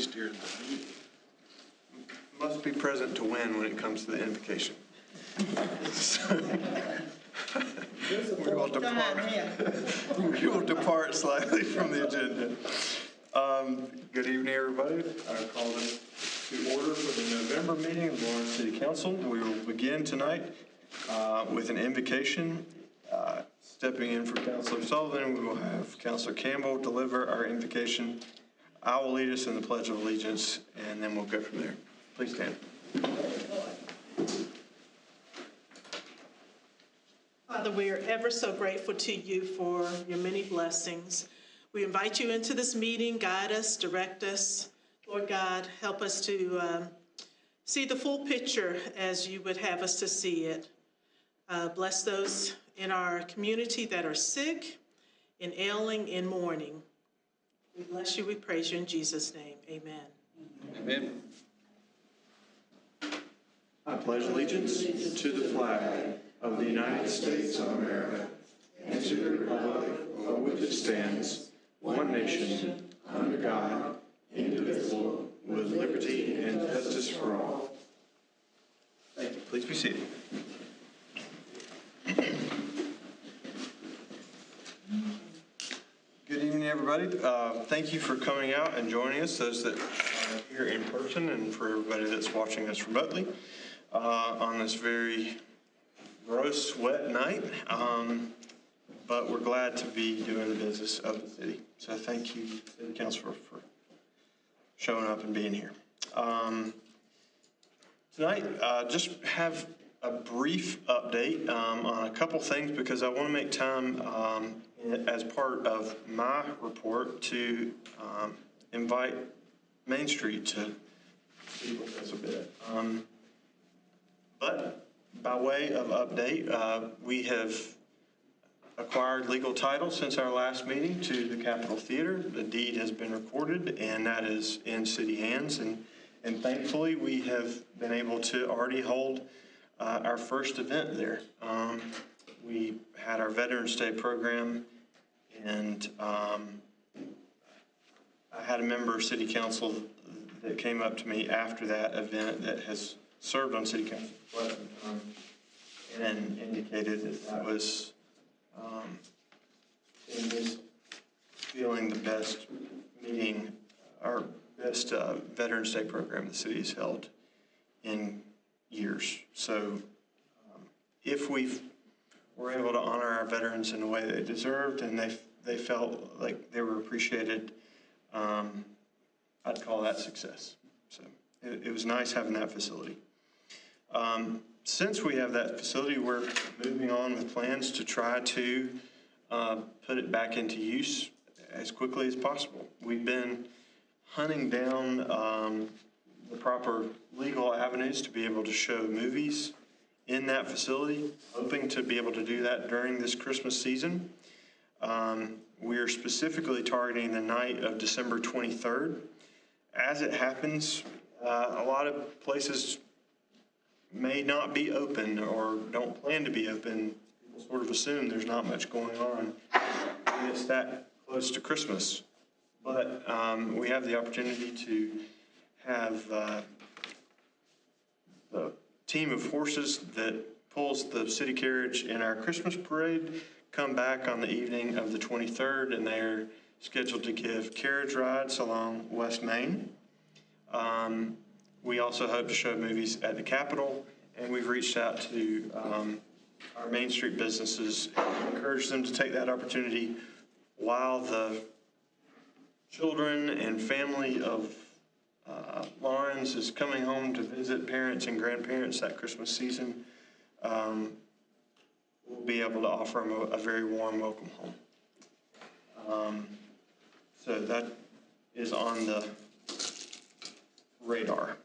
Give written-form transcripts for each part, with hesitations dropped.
least during the meeting. Must be present to win when it comes to the invocation. We will depart slightly from the agenda. Good evening, everybody. I call this to order for the November meeting of Lawrence City Council. We will begin tonight with an invocation. Stepping in for Councilor Sullivan, we will have Councilor Campbell deliver our invocation. I will lead us in the Pledge of Allegiance, and then we'll go from there. Please stand. Father, we are ever so grateful to you for your many blessings. We invite you into this meeting, guide us, direct us. Lord God, help us to see the full picture as you would have us to see it. Bless those in our community that are sick, and ailing, and mourning. We bless you, we praise you in Jesus' name, amen. Amen. I pledge allegiance to the flag of the United States of America and to the republic for which it stands, one nation, under God, indivisible, with liberty and justice for all. Thank you. Please be seated. Good evening, everybody. Thank you for coming out and joining us, those that are here in person, and for everybody that's watching us remotely on this very gross, wet night. But we're glad to be doing the business of the city. So thank you, City Council, for showing up and being here. Tonight, just have a brief update on a couple things because I want to make time as part of my report to invite Main Street to speak with us a bit. But by way of update, we have acquired legal title since our last meeting to the Capitol Theater. The deed has been recorded, and that is in city hands. And thankfully, we have been able to already hold our first event there. We had our Veterans Day program, and I had a member of City Council that came up to me after that event that has served on City Council for quite some time and indicated that that was, in his feeling, the best meeting, our best Veterans Day program the city has held in years. So if we were able to honor our veterans in the way they deserved and they felt like they were appreciated, I'd call that success. So it was nice having that facility. Since we have that facility, we're moving on with plans to try to put it back into use as quickly as possible. We've been hunting down the proper legal avenues to be able to show movies in that facility, hoping to be able to do that during this Christmas season. We are specifically targeting the night of December 23rd. As it happens, a lot of places may not be open or don't plan to be open. People sort of assume there's not much going on when it's that close to Christmas. But we have the opportunity to have the team of horses that pulls the city carriage in our Christmas parade come back on the evening of the 23rd, and they're scheduled to give carriage rides along West Main. We also hope to show movies at the Capitol, and we've reached out to our Main Street businesses and encouraged them to take that opportunity while the children and family of Lawrence is coming home to visit parents and grandparents that Christmas season. We'll be able to offer them a very warm welcome home. So that is on the radar.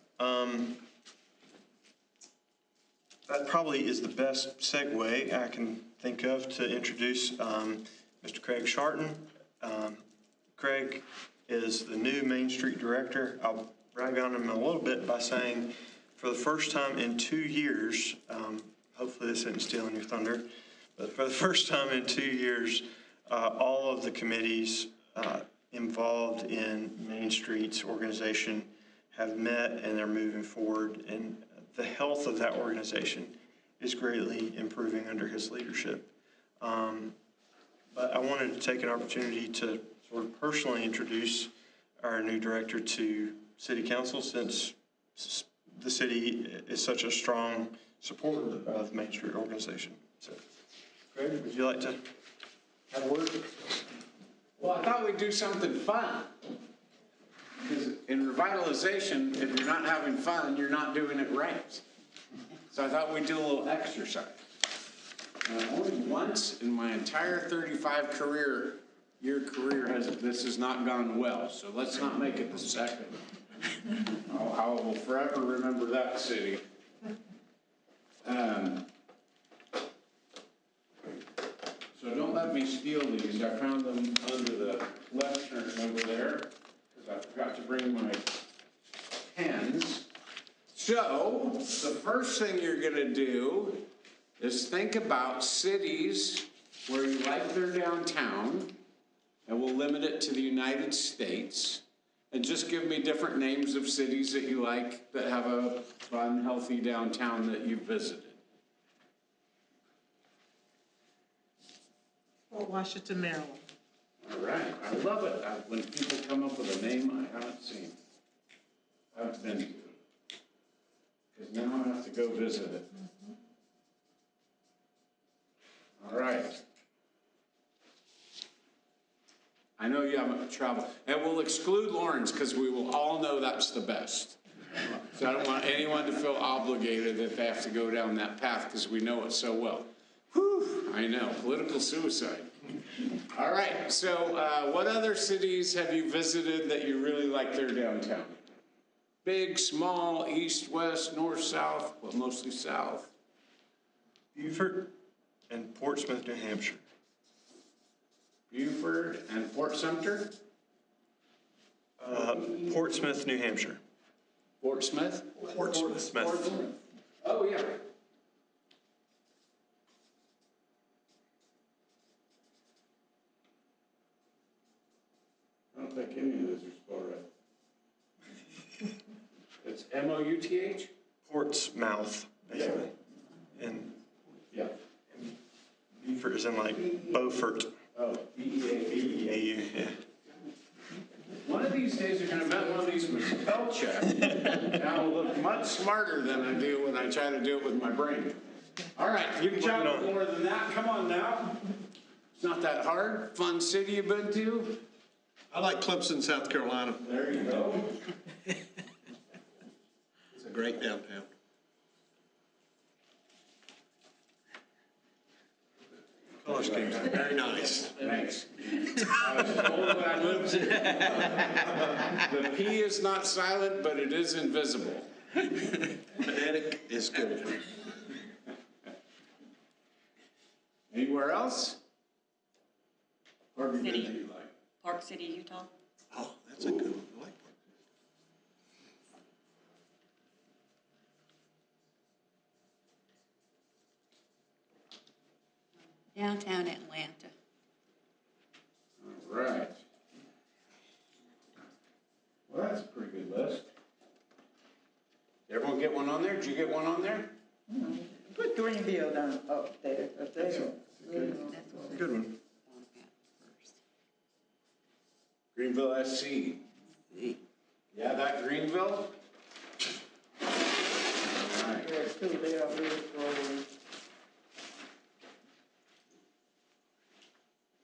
That probably is the best segue I can think of to introduce Mr. Craig Sharton. Craig is the new Main Street Director. I'll brag on him a little bit by saying for the first time in 2 years, hopefully this isn't stealing your thunder, but for the first time in 2 years, all of the committees involved in Main Street's organization have met and they're moving forward. And the health of that organization is greatly improving under his leadership. But I wanted to take an opportunity to sort of personally introduce our new director to City Council, since the city is such a strong supporter of the Main Street organization. So, Greg, would you like to have a word? Well, I thought we'd do something fun. Because in revitalization, if you're not having fun, you're not doing it right. So I thought we'd do a little exercise. Only once in my entire 35-year career has this not gone well. So let's not make it the second. I will forever remember that city. So don't let me steal these. I found them under the lectern over there because I forgot to bring my pens. So the first thing you're going to do is think about cities where you like their downtown, and we'll limit it to the United States. And just give me different names of cities that you like that have a fun, healthy downtown that you've visited. Fort Washington, Maryland. All right, I love it when people come up with a name I haven't seen, I've been to, because now I have to go visit it. All right. I know you haven't traveled, and we'll exclude Lawrence because we will all know that's the best. So I don't want anyone to feel obligated that they have to go down that path because we know it so well. Whew, I know, political suicide. All right, so what other cities have you visited that you really like their downtown? Big, small, east, west, north, south, well, mostly south. Beaufort and Portsmouth, New Hampshire. Beaufort and Fort Sumter? Portsmouth, New Hampshire. Fort Smith? Portsmouth. Oh, yeah. I don't think any of those are spelled right. It's M-O-U-T-H? Portsmouth, basically. And Yeah. Beaufort is in like Beaufort. Oh, B-E-A-V. B-E-A-U, yeah. One of these days, you're gonna bet one of these with spell check. And I'll look much smarter than I do when I try to do it with my brain. All right, you can travel more than that. Come on now. It's not that hard. Fun city you've been to? I like Clemson, South Carolina. There you go. It's a great downtown. Color schemes. Very nice. Thanks. I was told when I moved here. The P is not silent, but it is invisible. Phonetic is good. Anywhere else? Or have you been City. that you like? Park City, Utah. Oh, that's a good one. I like Downtown Atlanta. All right. Well, that's a pretty good list. Everyone get one on there? Did you get one on there? Put Greenville down up there. That's what Good one. Greenville SC. Yeah, that Greenville? All right. There's two there, Ridge Road.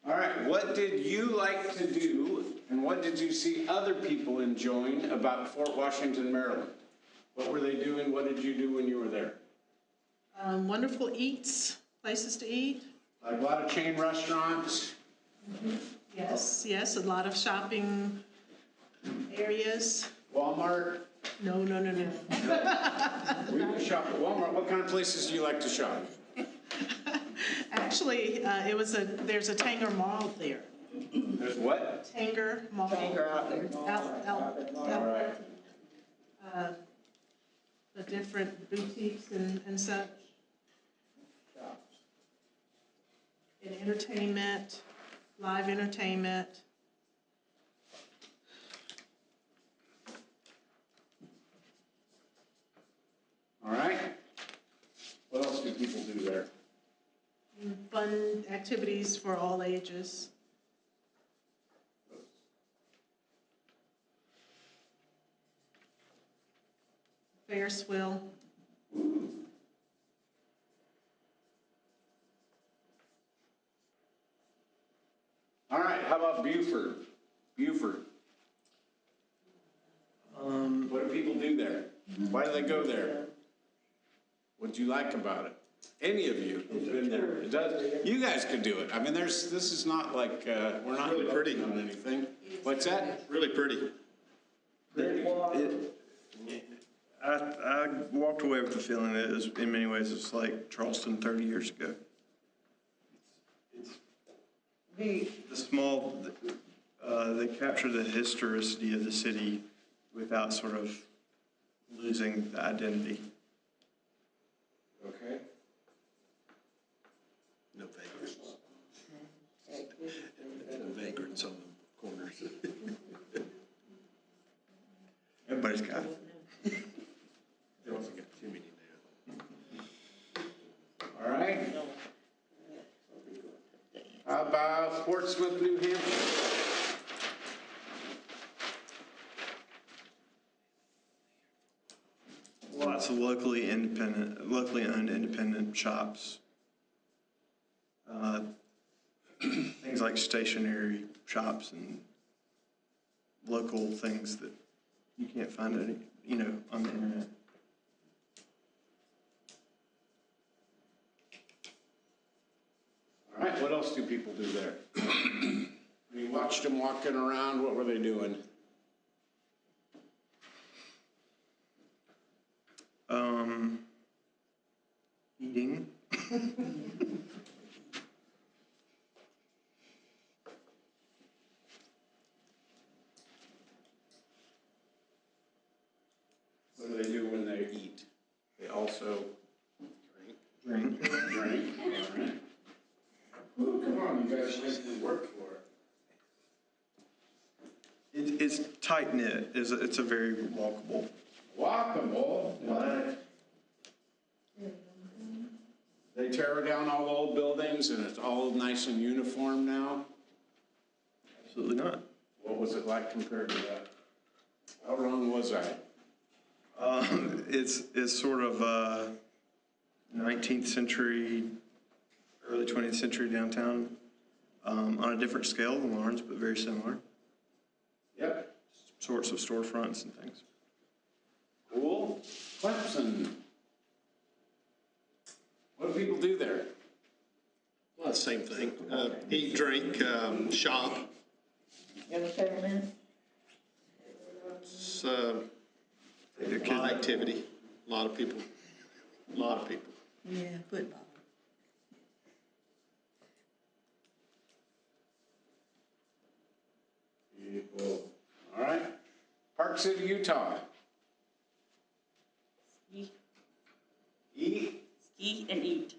All right, what did you like to do and what did you see other people enjoying about Fort Washington, Maryland? What were they doing? What did you do when you were there? Wonderful eats, places to eat. Like a lot of chain restaurants? Yes, yes, a lot of shopping areas. Walmart? No. We can shop at Walmart. What kind of places do you like to shop? Actually, there's a Tanger Mall there. There's what? Tanger Mall. Tanger out there. All right. The different boutiques and such. And entertainment, live entertainment. All right? What else do people do there? Fun activities for all ages. Ferris wheel. All right, how about Buford? Buford, what do people do there? Why do they go there? What'd you like about it? Any of you who've been there? It does, you guys could do it. I mean, this is not like, we're not Really pretty. on anything. What's that? Really pretty. I walked away with the feeling that it was, in many ways, it's like Charleston 30 years ago. The, The small, they capture the historicity of the city without sort of losing the identity. Okay. No vagrants. No vagrants on the corners. Everybody's got it. They also got too many now. All right. How about Portsmouth, New Hampshire? Lots of locally owned independent shops. Things like stationery shops and local things that you can't find any, on the internet. All right, what else do people do there? You watched them walking around, what were they doing? Eating. What do they do when they eat? They also Drink. drink, all right? Ooh, come on, you guys make me work for it. It's tight knit. It's a very walkable. Walkable, what? They tear down all the old buildings and it's all nice and uniform now? Absolutely not. What was it like compared to that? How wrong was I? It's sort of 19th century, early 20th century downtown, on a different scale than Lawrence, but very similar. Yep. Sorts of storefronts and things. Cool. Clemson. What do people do there? Well, same thing. Eat, drink, shop. entertainment, It's a lot of activity. A lot of people. Yeah, football. People. All right. Park City, Utah. Ski, Eat. ski and eat.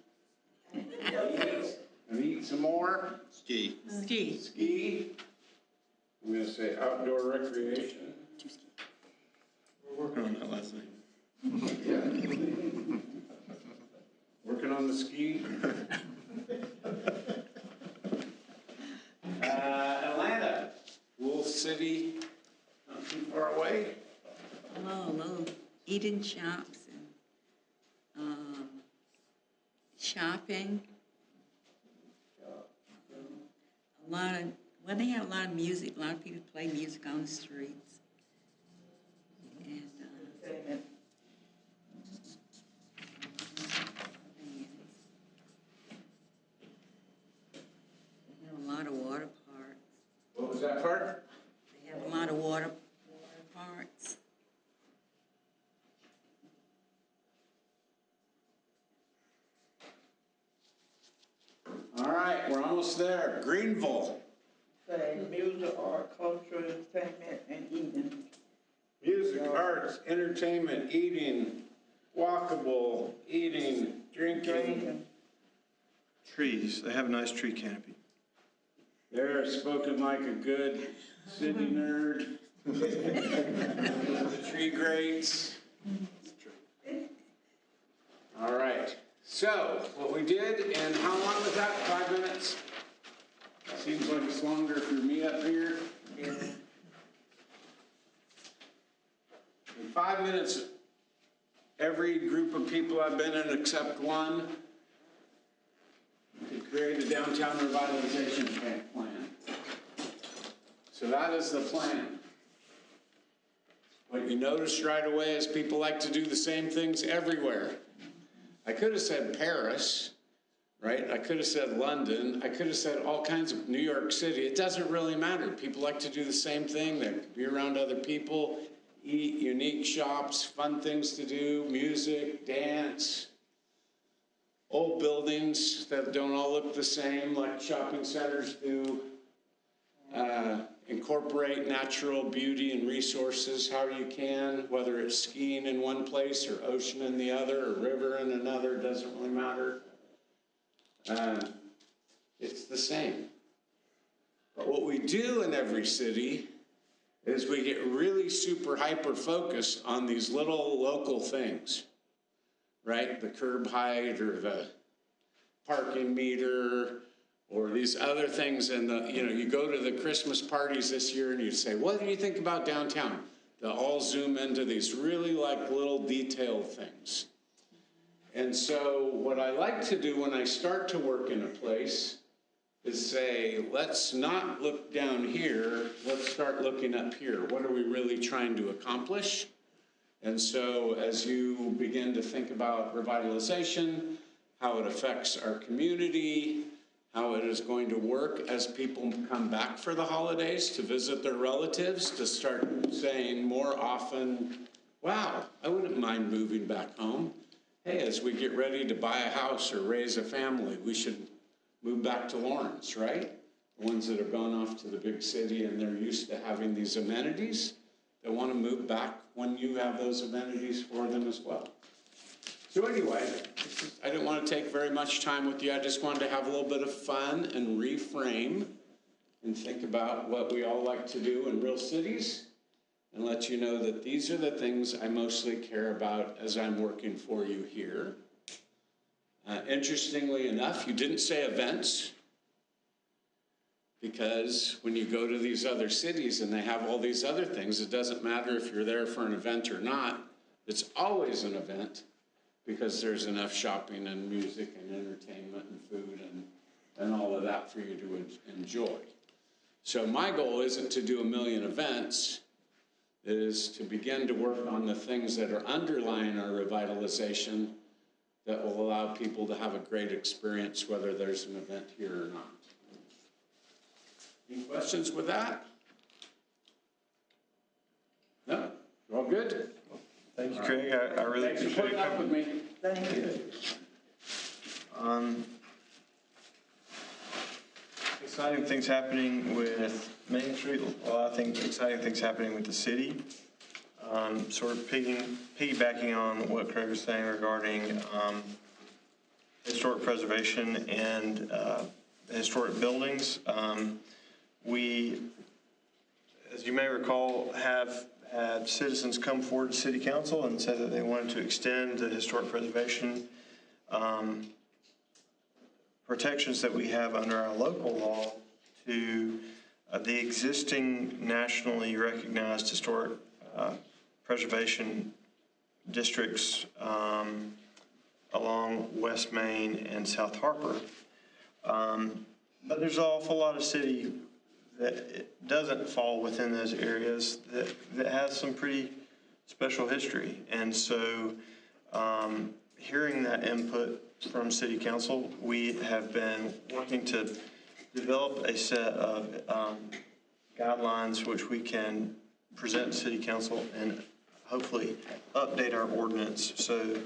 And eat some more. Ski. Ski. Ski. I'm gonna say outdoor recreation. To ski. We're working on that last night. Yeah. Working on the ski. Atlanta. Wool City, not too far away. Little eating shops and, shopping. They have a lot of music, a lot of people play music on the streets. And, entertainment. they have a lot of water parks. What was that part? They have a lot of water parks. All right, we're almost there. Greenville. Say music, art, culture, entertainment, and eating. Music, arts, entertainment, eating, walkable, eating, drinking. Drinking. Trees. They have a nice tree canopy. They're spoken like a good city nerd. Tree grates. All right, so what we did, and how long was that, 5 minutes? Seems like it's longer for me up here. In 5 minutes, every group of people I've been in except one to create a downtown revitalization plan. So that is the plan. What you notice right away is people like to do the same things everywhere. I could have said Paris, right? I could have said London. I could have said all kinds of New York City. It doesn't really matter. People like to do the same thing. They be around other people, eat, unique shops, fun things to do, music, dance, old buildings that don't all look the same like shopping centers do. Incorporate natural beauty and resources how you can, whether it's skiing in one place or ocean in the other or river in another, doesn't really matter. It's the same. But what we do in every city is we get really super hyper focused on these little local things, right? The curb height or the parking meter, or these other things, and you go to the Christmas parties this year and you say, what do you think about downtown? They'll all zoom into these really like little detailed things. And so what I like to do when I start to work in a place is say, let's not look down here, let's start looking up here. What are we really trying to accomplish? And so as you begin to think about revitalization, how it affects our community, how it is going to work as people come back for the holidays to visit their relatives, to start saying more often, wow, I wouldn't mind moving back home. Hey, as we get ready to buy a house or raise a family, we should move back to Lawrence, right? The ones that have gone off to the big city and they're used to having these amenities, they want to move back when you have those amenities for them as well. So anyway, I didn't want to take very much time with you. I just wanted to have a little bit of fun and reframe and think about what we all like to do in real cities and let you know that these are the things I mostly care about as I'm working for you here. Interestingly enough, you didn't say events, because when you go to these other cities and they have all these other things, it doesn't matter if you're there for an event or not. It's always an event, because there's enough shopping and music and entertainment and food and all of that for you to enjoy. So my goal isn't to do 1 million events. It is to begin to work on the things that are underlying our revitalization that will allow people to have a great experience, whether there's an event here or not. Any questions with that? No? You all good? Thank you, Craig. I really Thanks for appreciate putting it. up with me. Thank you. Exciting things happening with Main Street. A lot of exciting things happening with the city. Sort of piggybacking on what Craig was saying regarding historic preservation and historic buildings. We, as you may recall, have had citizens come forward to City Council and said that they wanted to extend the historic preservation protections that we have under our local law to the existing nationally recognized historic preservation districts along West Main and South Harper. But there's an awful lot of city that it doesn't fall within those areas that has some pretty special history. And so hearing that input from City Council, we have been working to develop a set of guidelines which we can present to City Council and hopefully update our ordinance so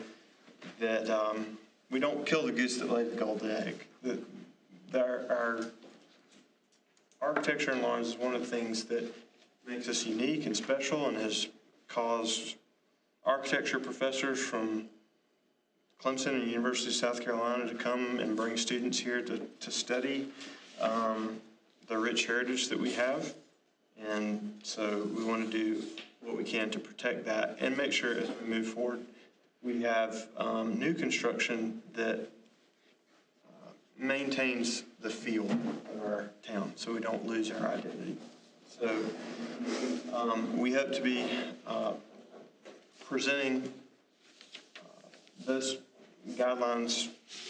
that we don't kill the goose that laid the golden egg. Our architecture in Lawrence is one of the things that makes us unique and special and has caused architecture professors from Clemson and University of South Carolina to come and bring students here to study the rich heritage that we have. And so we want to do what we can to protect that and make sure as we move forward we have new construction that maintains the feel of our town, so we don't lose our identity. So we hope to be presenting those guidelines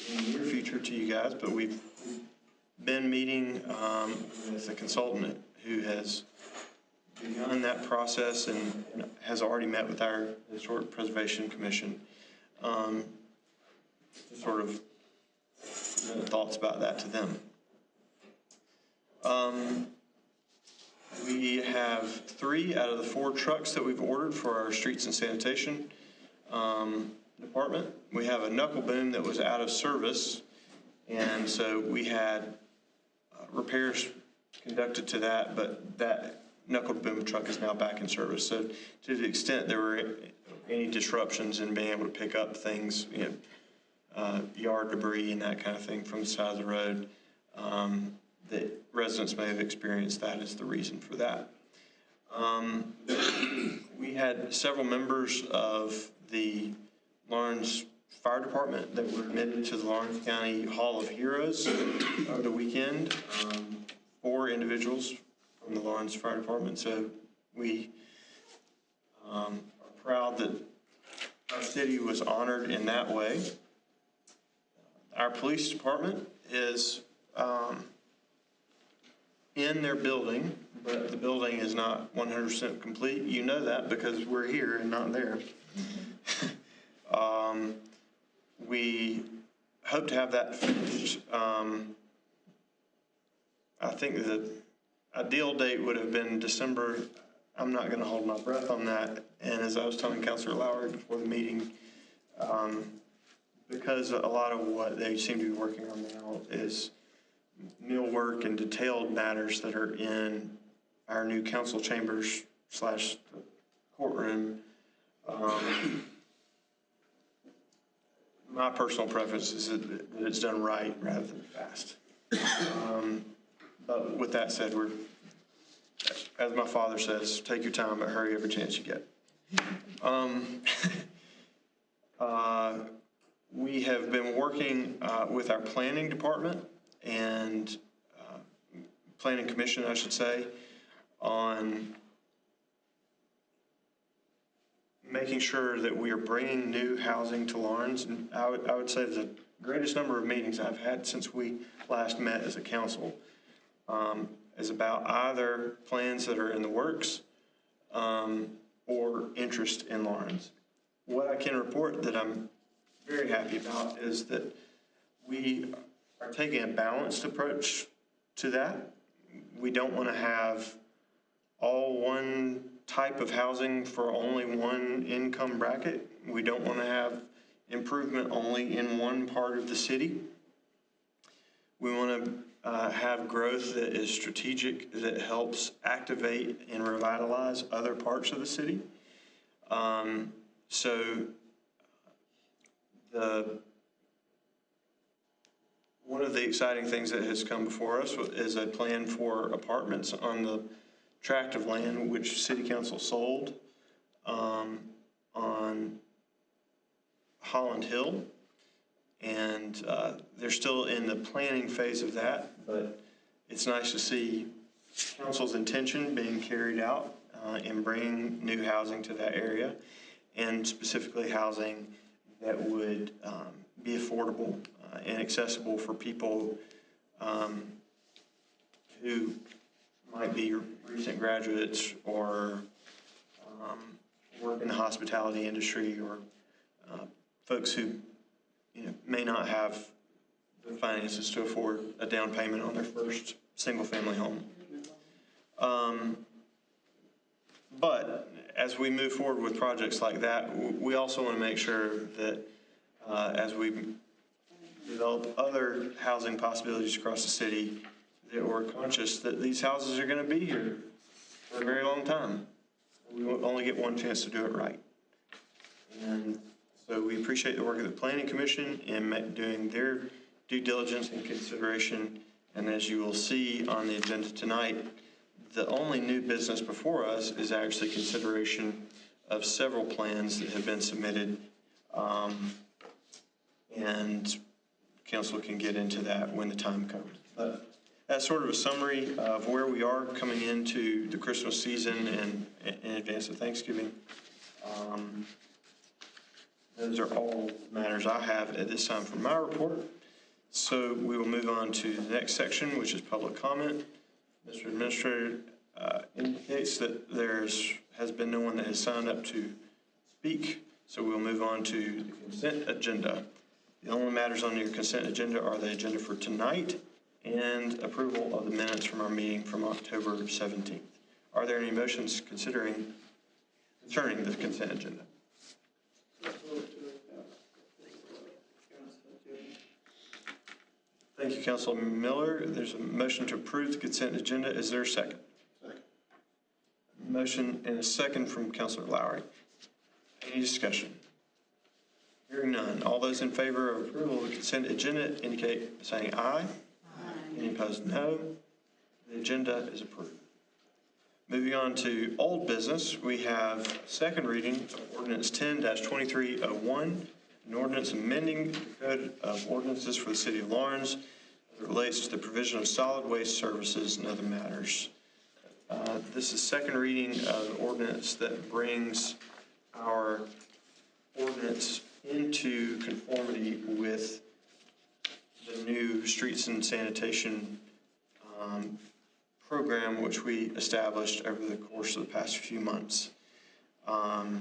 in the near future to you guys, but we've been meeting with a consultant who has begun that process and has already met with our Historic Preservation Commission to sort of thoughts about that to them. We have 3 out of the 4 trucks that we've ordered for our streets and sanitation department. We have a knuckle boom that was out of service, and so we had repairs conducted to that, but that knuckle boom truck is now back in service. So to the extent there were any disruptions in being able to pick up things, yard debris and that kind of thing from the side of the road, that residents may have experienced, that is the reason for that. We had several members of the Lawrence Fire Department that were admitted to the Lawrence County Hall of Heroes over the weekend. 4 individuals from the Lawrence Fire Department. So we are proud that our city was honored in that way. Our police department is in their building, but the building is not 100% complete. You know that because we're here and not there. We hope to have that finished. I think the ideal date would have been December. I'm not going to hold my breath on that. And as I was telling Councilor Lowry before the meeting, because a lot of what they seem to be working on now is millwork and detailed matters that are in our new council chambers / courtroom. My personal preference is that it's done right rather than fast. But with that said, we're, as my father says, take your time, but hurry every chance you get. We have been working with our planning department and planning commission, I should say, on making sure that we are bringing new housing to Lawrence. And I would say the greatest number of meetings I've had since we last met as a council is about either plans that are in the works or interest in Lawrence. What I can report that I'm very happy about is that we are taking a balanced approach to that. We don't want to have all one type of housing for only one income bracket. We don't want to have improvement only in one part of the city. We want to have growth that is strategic, that helps activate and revitalize other parts of the city. One of the exciting things that has come before us is a plan for apartments on the tract of land which City Council sold on Holland Hill. And they're still in the planning phase of that, but it's nice to see council's intention being carried out in bringing new housing to that area, and specifically housing that would be affordable and accessible for people who might be recent graduates or work in the hospitality industry, or folks who may not have the finances to afford a down payment on their first single-family home. But as we move forward with projects like that, we also want to make sure that as we develop other housing possibilities across the city, that we're conscious that these houses are going to be here for a very long time. We will only get one chance to do it right. And so we appreciate the work of the Planning Commission in doing their due diligence and consideration. And as you will see on the agenda tonight, the only new business before us is actually consideration of several plans that have been submitted And council can get into that when the time comes. But that's sort of a summary of where we are coming into the Christmas season and in advance of Thanksgiving. Those are all matters I have at this time for my report. So we will move on to the next section, which is public comment. Mr. Administrator indicates that has been no one that has signed up to speak. So we'll move on to the consent agenda. The only matters on your consent agenda are the agenda for tonight and approval of the minutes from our meeting from October 17th. Are there any motions concerning the consent agenda? Thank you, Councilor Miller. There's a motion to approve the consent agenda. Is there a second? Second. Motion and a second from Councilor Lowry. Any discussion? Hearing none. All those in favor of approval of the consent agenda indicate by saying aye. Aye. Any opposed, no. The agenda is approved. Moving on to old business, we have second reading of ordinance 10-2301, an ordinance amending the code of ordinances for the city of Lawrence as it relates to the provision of solid waste services and other matters. This is second reading of the ordinance that brings our ordinance into conformity with the new streets and sanitation program which we established over the course of the past few months. The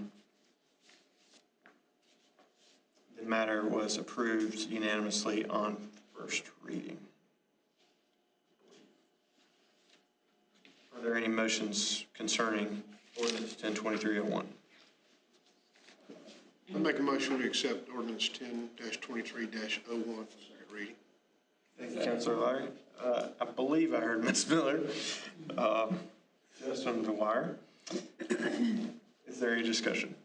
matter was approved unanimously on first reading. Are there any motions concerning ordinance 10-2301? I make a motion we accept ordinance 10-23-01 for second reading. Thank you, Councilor Larry. I believe I heard Ms. Miller just under the wire. Is there any discussion?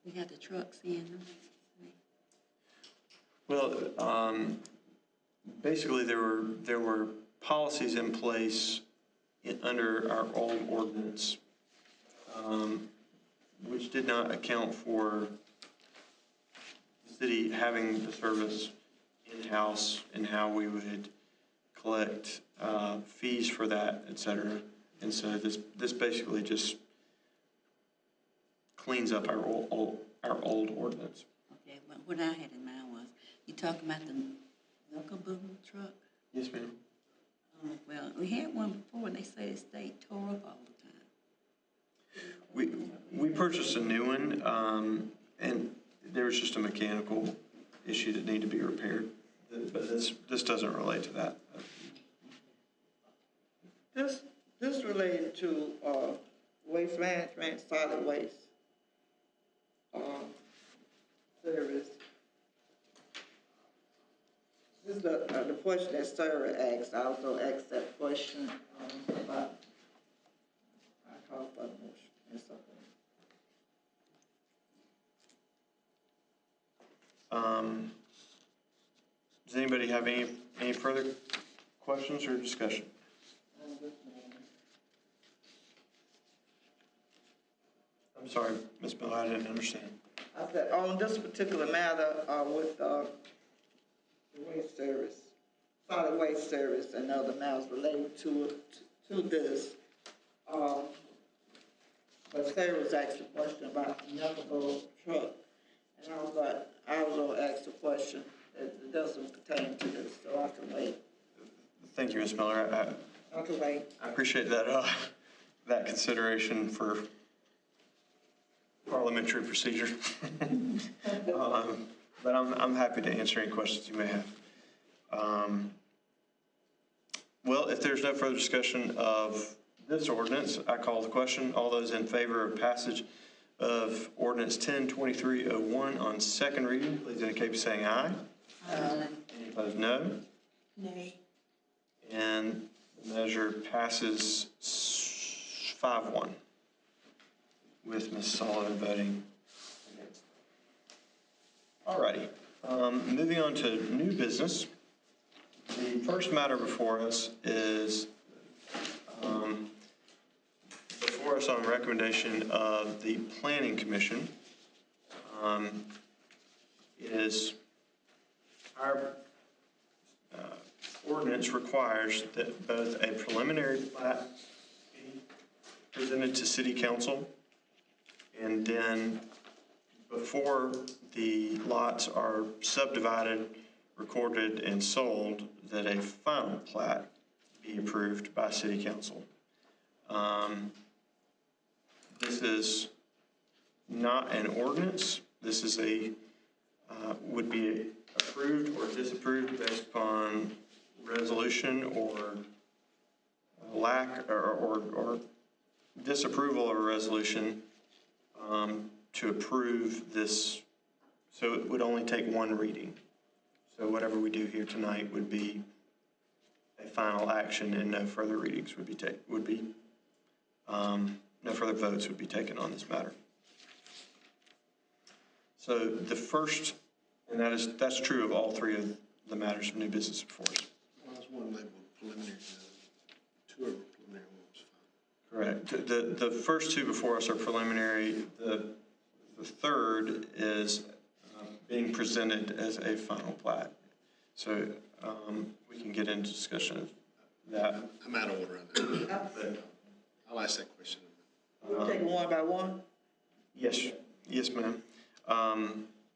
We got the trucks in. Well, basically there were policies in place under our old ordinance, which did not account for the city having the service in-house and how we would collect fees for that, et cetera. And so this basically just cleans up our old ordinance. Okay, well, what I had in mind was, you talking about the Milka Boom truck? Yes, ma'am. Well, we had one before, and they say it stayed tore up all the time. We purchased a new one, and there was just a mechanical issue that needed to be repaired. But this doesn't relate to that. This related to, waste management, solid waste, service. This is the question that Sarah asked. I also asked that question, about, I call for a motion and something. Does anybody have any further questions or discussion? I'm sorry, Ms. Miller, I didn't understand. I said, on this particular matter, with, the waste service, solid waste service and other matters related to this, but Sarah was asked a question about the knuckleball truck, and I was gonna ask a question that doesn't pertain to this, so I can wait. Thank you, Ms. Miller. I can wait. I appreciate that, that consideration for parliamentary procedure. But I'm happy to answer any questions you may have. Well, if there's no further discussion of this ordinance, I call the question. All those in favor of passage of ordinance 10-2301 on second reading, please indicate by saying aye. Aye. Any opposed, no. Nay. And the measure passes 5-1 with Ms. Sullivan voting against. All righty. Moving on to new business. The first matter before us is Before us on recommendation of the Planning Commission is our ordinance requires that both a preliminary plat be presented to City Council, and then before the lots are subdivided, recorded, and sold, that a final plat be approved by City Council. This is not an ordinance. This is would be approved or disapproved based upon resolution or lack or disapproval of a resolution to approve this. So it would only take one reading. So whatever we do here tonight would be a final action, and no further readings would be no further votes would be taken on this matter. So the first, and that's true of all three of the matters of new business before us. Well, there's one labeled preliminary, two of them preliminary, one's final. Correct. The first two before us are preliminary. The third is being presented as a final plat. So we can get into discussion of that. I'm out of order on that. But, I'll ask that question. We'll take it one by one. yes, ma'am.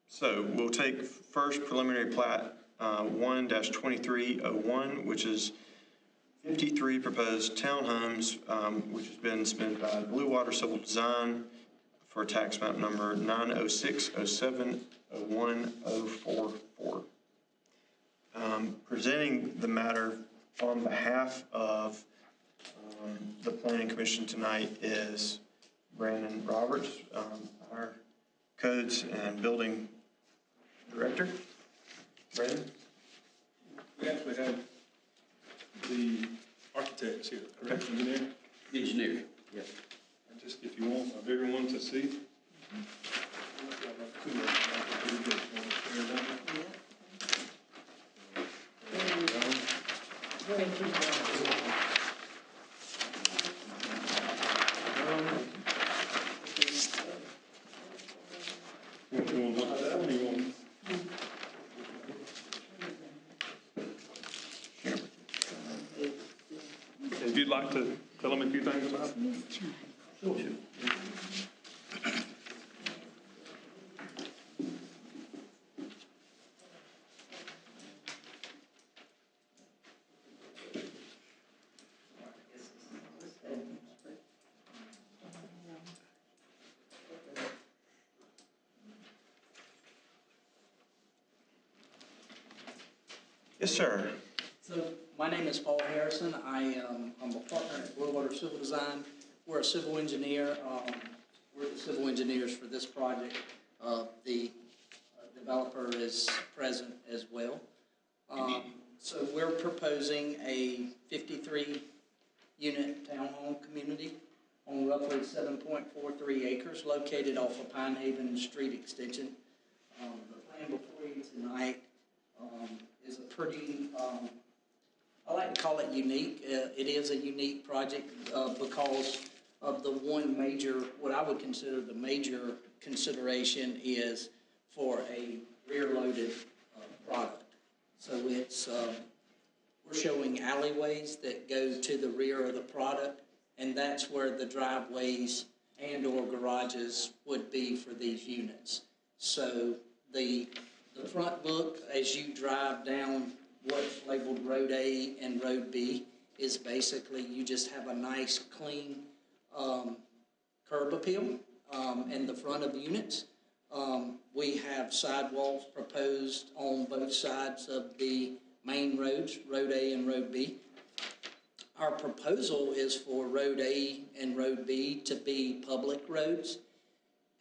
So we'll take first preliminary plat 1-2301, which is 53 proposed townhomes, which has been submitted by Blue Water Civil Design for tax map number 906070144. Presenting the matter on behalf of the Planning Commission tonight is Brandon Roberts, our Codes and Building Director. Brandon? We actually have the architects here, correct? Okay. Engineer? Engineer, yes. And just if you want a bigger one to see. If you'd like to tell them a few things about it. Sure. Yes, sir. So my name is Paul Harrison. I'm a partner at Blue Water Civil Design. We're a civil engineer. We're the civil engineers for this project. The developer is present as well. So we're proposing a 53-unit townhome community on roughly 7.43 acres located off of Pine Haven Street Extension. The plan before you tonight is a pretty, I like to call it unique. It is a unique project because of the one major, what I would consider the major consideration is for a rear-loaded product. So it's, we're showing alleyways that go to the rear of the product, and that's where the driveways and or garages would be for these units. So the front look as you drive down what's labeled Road A and Road B is basically you just have a nice clean curb appeal in the front of units. We have sidewalks proposed on both sides of the main roads, Road A and Road B. Our proposal is for Road A and Road B to be public roads,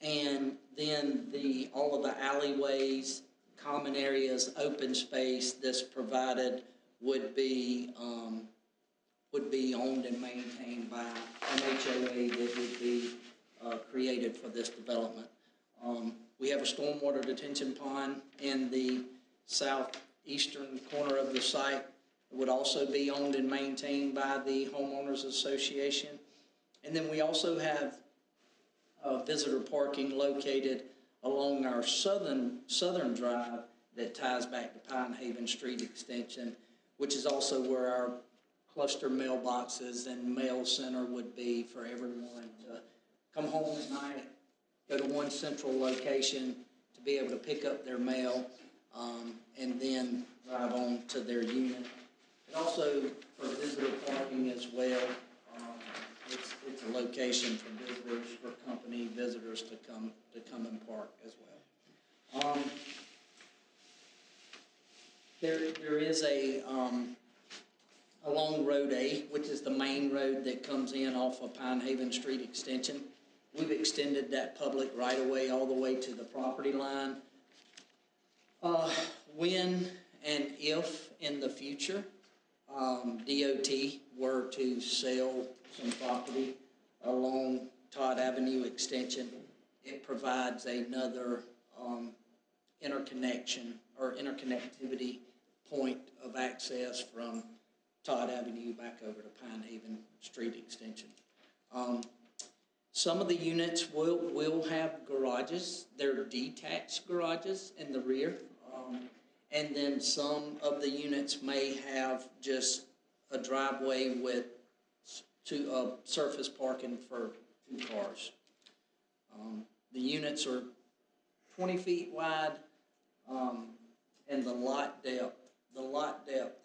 and then all of the alleyways, common areas, open space that's provided would be owned and maintained by an HOA that would be created for this development. We have a stormwater detention pond in the southeastern corner of the site. It would also be owned and maintained by the homeowners association. And then we also have visitor parking located along our southern drive that ties back to Pine Haven Street Extension, which is also where our cluster mailboxes and mail center would be for everyone to come home at night, go to one central location to be able to pick up their mail, and then drive on to their unit. And also for visitor parking as well, it's a location for visitors, for company visitors to come and park as well. There is along Road A, which is the main road that comes in off of Pine Haven Street Extension. We've extended that public right-of-way all the way to the property line. When and if in the future DOT were to sell some property along Todd Avenue Extension, it provides another interconnection or interconnectivity point of access from Todd Avenue back over to Pine Haven Street Extension. Some of the units will have garages. They're detached garages in the rear. And then some of the units may have just a driveway with surface parking for 2 cars. The units are 20 feet wide, and the lot depth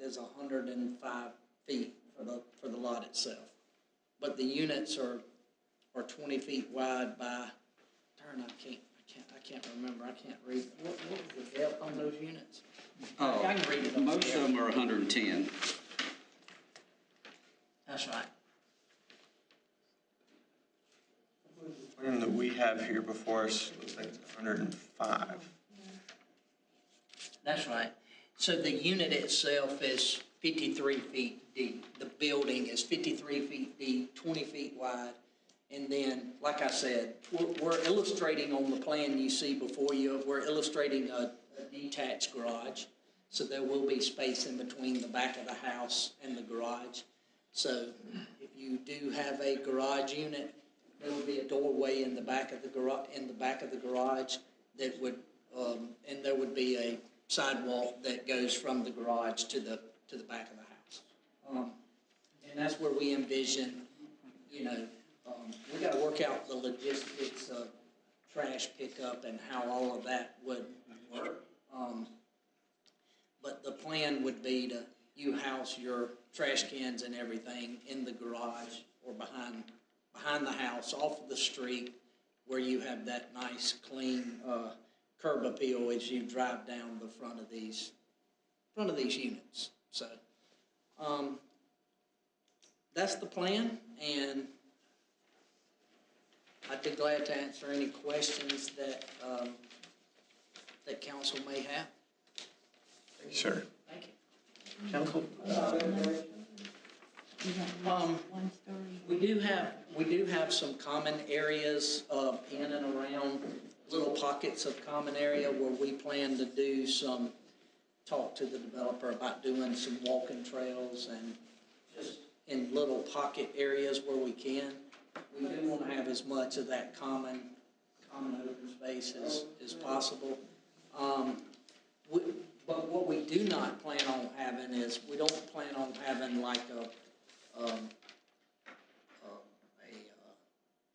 is 105 feet for the lot itself. But the units are 20 feet wide by, I can't remember. I can't read. What was the depth on those units? I can read it. Most of them are 110. That's right. The plan that we have here before us looks like it's 105. That's right. So the unit itself is 53 feet deep. The building is 53 feet deep, 20 feet wide. And then, like I said, we're illustrating on the plan you see before you, we're illustrating a detached garage. So there will be space in between the back of the house and the garage. So if you do have a garage unit, there will be a doorway in the back of the garage that would, and there would be a sidewalk that goes from the garage to the back of the house. And that's where we envision, we got to work out the logistics of trash pickup and how all of that would work. But the plan would be to you house your trash cans and everything in the garage or behind the house, off of the street, where you have that nice, clean curb appeal as you drive down the front of these units. So that's the plan, and I'd be glad to answer any questions that that council may have. Thank you, sir. Thank you. Council? We do have some common areas in and around, little pockets of common area where we plan to do talk to the developer about doing some walking trails and just in little pocket areas where we can. We do want to have as much of that common open space as possible. But what we do not plan on having is, we don't plan on having like a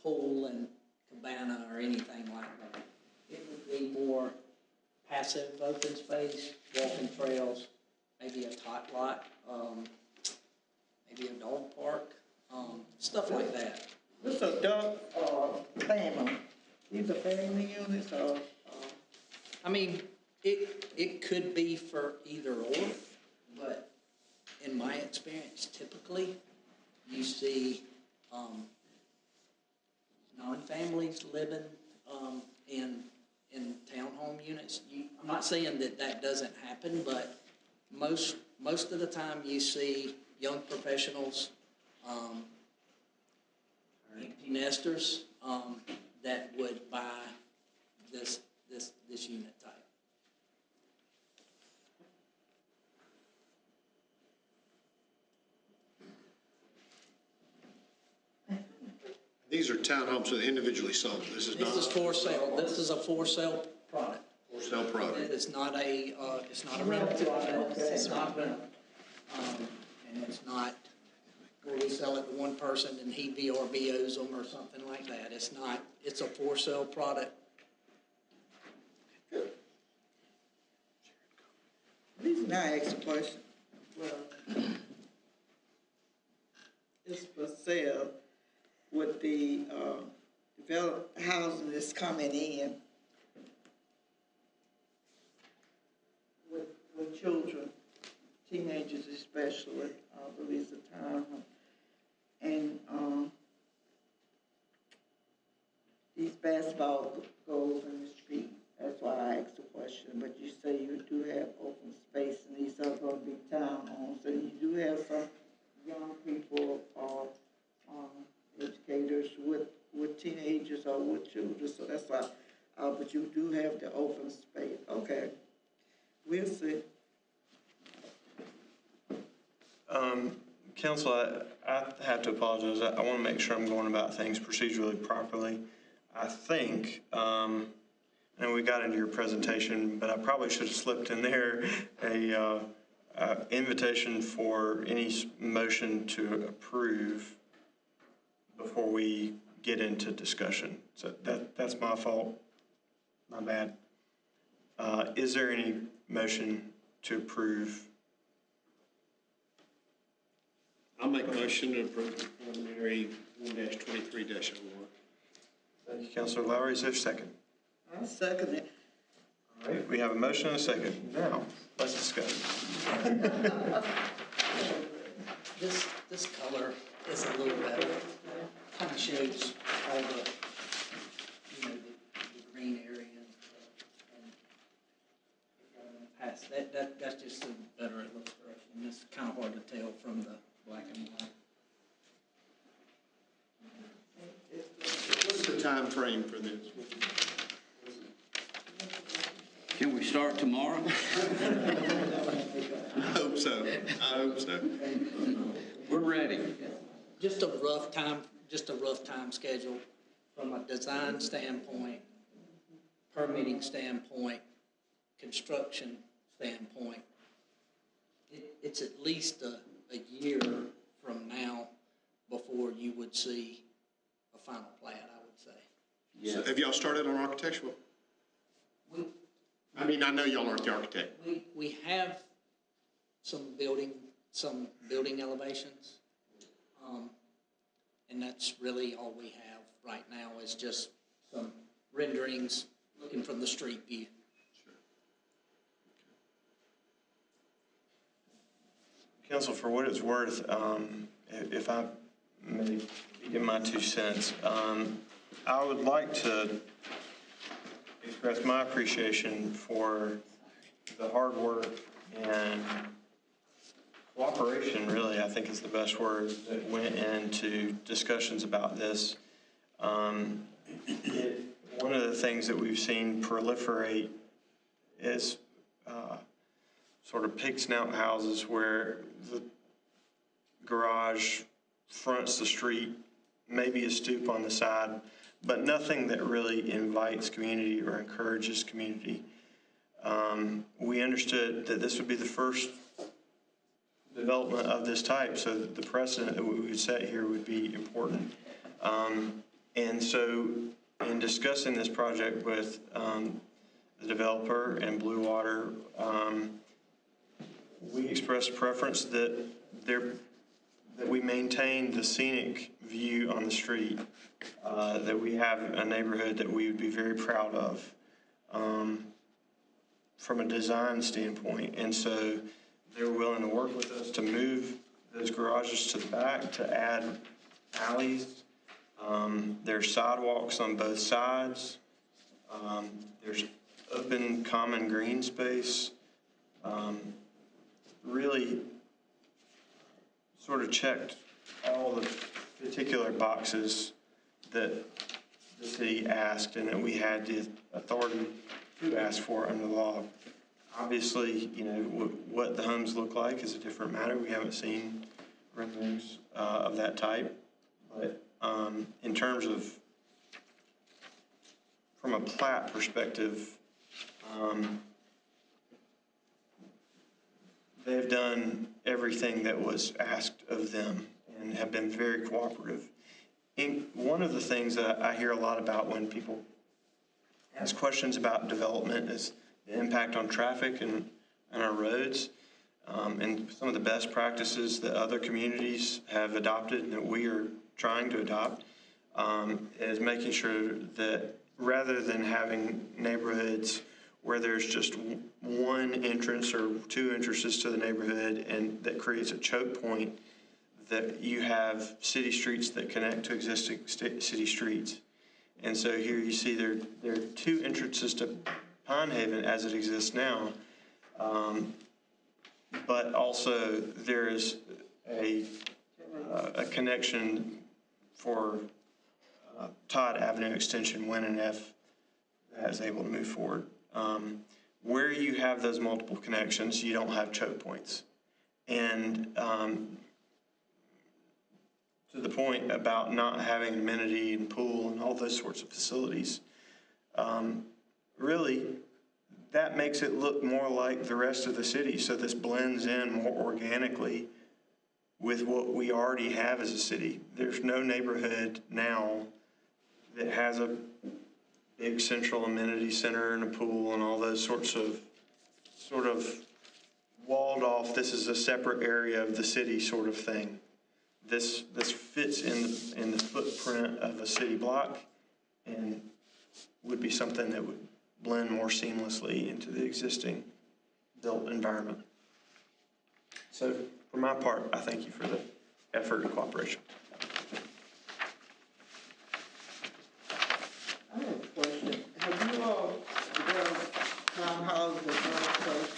pool and cabana or anything like that. It would be more passive open space, walking trails, maybe a tot lot, maybe a dog park, stuff like that. This is a dog family. These are family units or? I mean, it could be for either or, but in my experience, typically, you see non-families living in townhome units. I'm not saying that doesn't happen, but most of the time you see young professionals, empty nesters that would buy this unit type. These are townhomes that are individually sold. This is This is not for sale. This is a for sale product. for sale product. It's not a rental product. It's not rental. And it's not where we sell it to one person and he VRBOs them or something like that. It's not, it's a for sale product. The reason I asked the question, well, it's for sale with the, developed housing that's coming in with children, teenagers especially, I believe it's a townhome. And, these basketball goals in the street, that's why I asked the question, but you say you do have open space and these are gonna be townhomes, and you do have some young people or, educators with teenagers or with children, so that's why, but you do have the open space, okay. We'll see. Council, I have to apologize. I want to make sure I'm going about things procedurally properly. I think, and we got into your presentation, but I probably should have slipped in there a invitation for any motion to approve before we get into discussion. So that's my fault. My bad. Is there any motion to approve? I'll make a motion to approve preliminary 1-23-01. Thank you, Councilor Lowry. Is there a second? I'll second it. All right, we have a motion and a second. Now, let's discuss. This color is a little better. Kind of shows all the, you know, the green area and past that's just a better illustration. It's kind of hard to tell from the black and white. What's the time frame for this? Can we start tomorrow? I hope so. I hope so. We're ready. Just a rough time schedule from a design standpoint, permitting standpoint, construction standpoint. It's at least a year from now before you would see a final plat, I would say. So have y'all started on architectural? I mean, I know y'all aren't the architect. We have some building elevations. And that's really all we have right now is just some renderings looking from the street view. Council, for what it's worth, if I may give my 2 cents, I would like to express my appreciation for the hard work and cooperation, really, I think is the best word, that went into discussions about this. One of the things that we've seen proliferate is sort of pig snout houses where the garage fronts the street, maybe a stoop on the side, but nothing that really invites community or encourages community. We understood that this would be the first development of this type, so that the precedent that we would set here would be important. And so in discussing this project with the developer and Blue Water, we expressed preference that we maintain the scenic view on the street, that we have a neighborhood that we would be very proud of from a design standpoint. And so they're willing to work with us to move those garages to the back, to add alleys. There's sidewalks on both sides. There's open common green space. Really sort of checked all the particular boxes that the city asked and that we had the authority to ask for under the law. Obviously, you know, what the homes look like is a different matter. We haven't seen renderings of that type, but In terms of, from a plat perspective, they've done everything that was asked of them and have been very cooperative. One of the things that I hear a lot about when people ask questions about development is the impact on traffic and our roads. And some of the best practices that other communities have adopted and that we are trying to adopt is making sure that rather than having neighborhoods where there's just one entrance or two entrances to the neighborhood and that creates a choke point, that you have city streets that connect to existing city streets. And so here you see there are two entrances to Pine Haven as it exists now, but also there is a connection for Todd Avenue Extension when and if that is able to move forward. Where you have those multiple connections, you don't have choke points. And to the point about not having amenity and pool and all those sorts of facilities, really, that makes it look more like the rest of the city. So this blends in more organically with what we already have as a city. There's no neighborhood now that has a big central amenity center and a pool and all those sorts of sort of walled off, this is a separate area of the city sort of thing. This fits in the footprint of a city block and would be something that would blend more seamlessly into the existing built environment. So for my part, I thank you for the effort and cooperation. I have a question. Have you all developed townhouses and other places?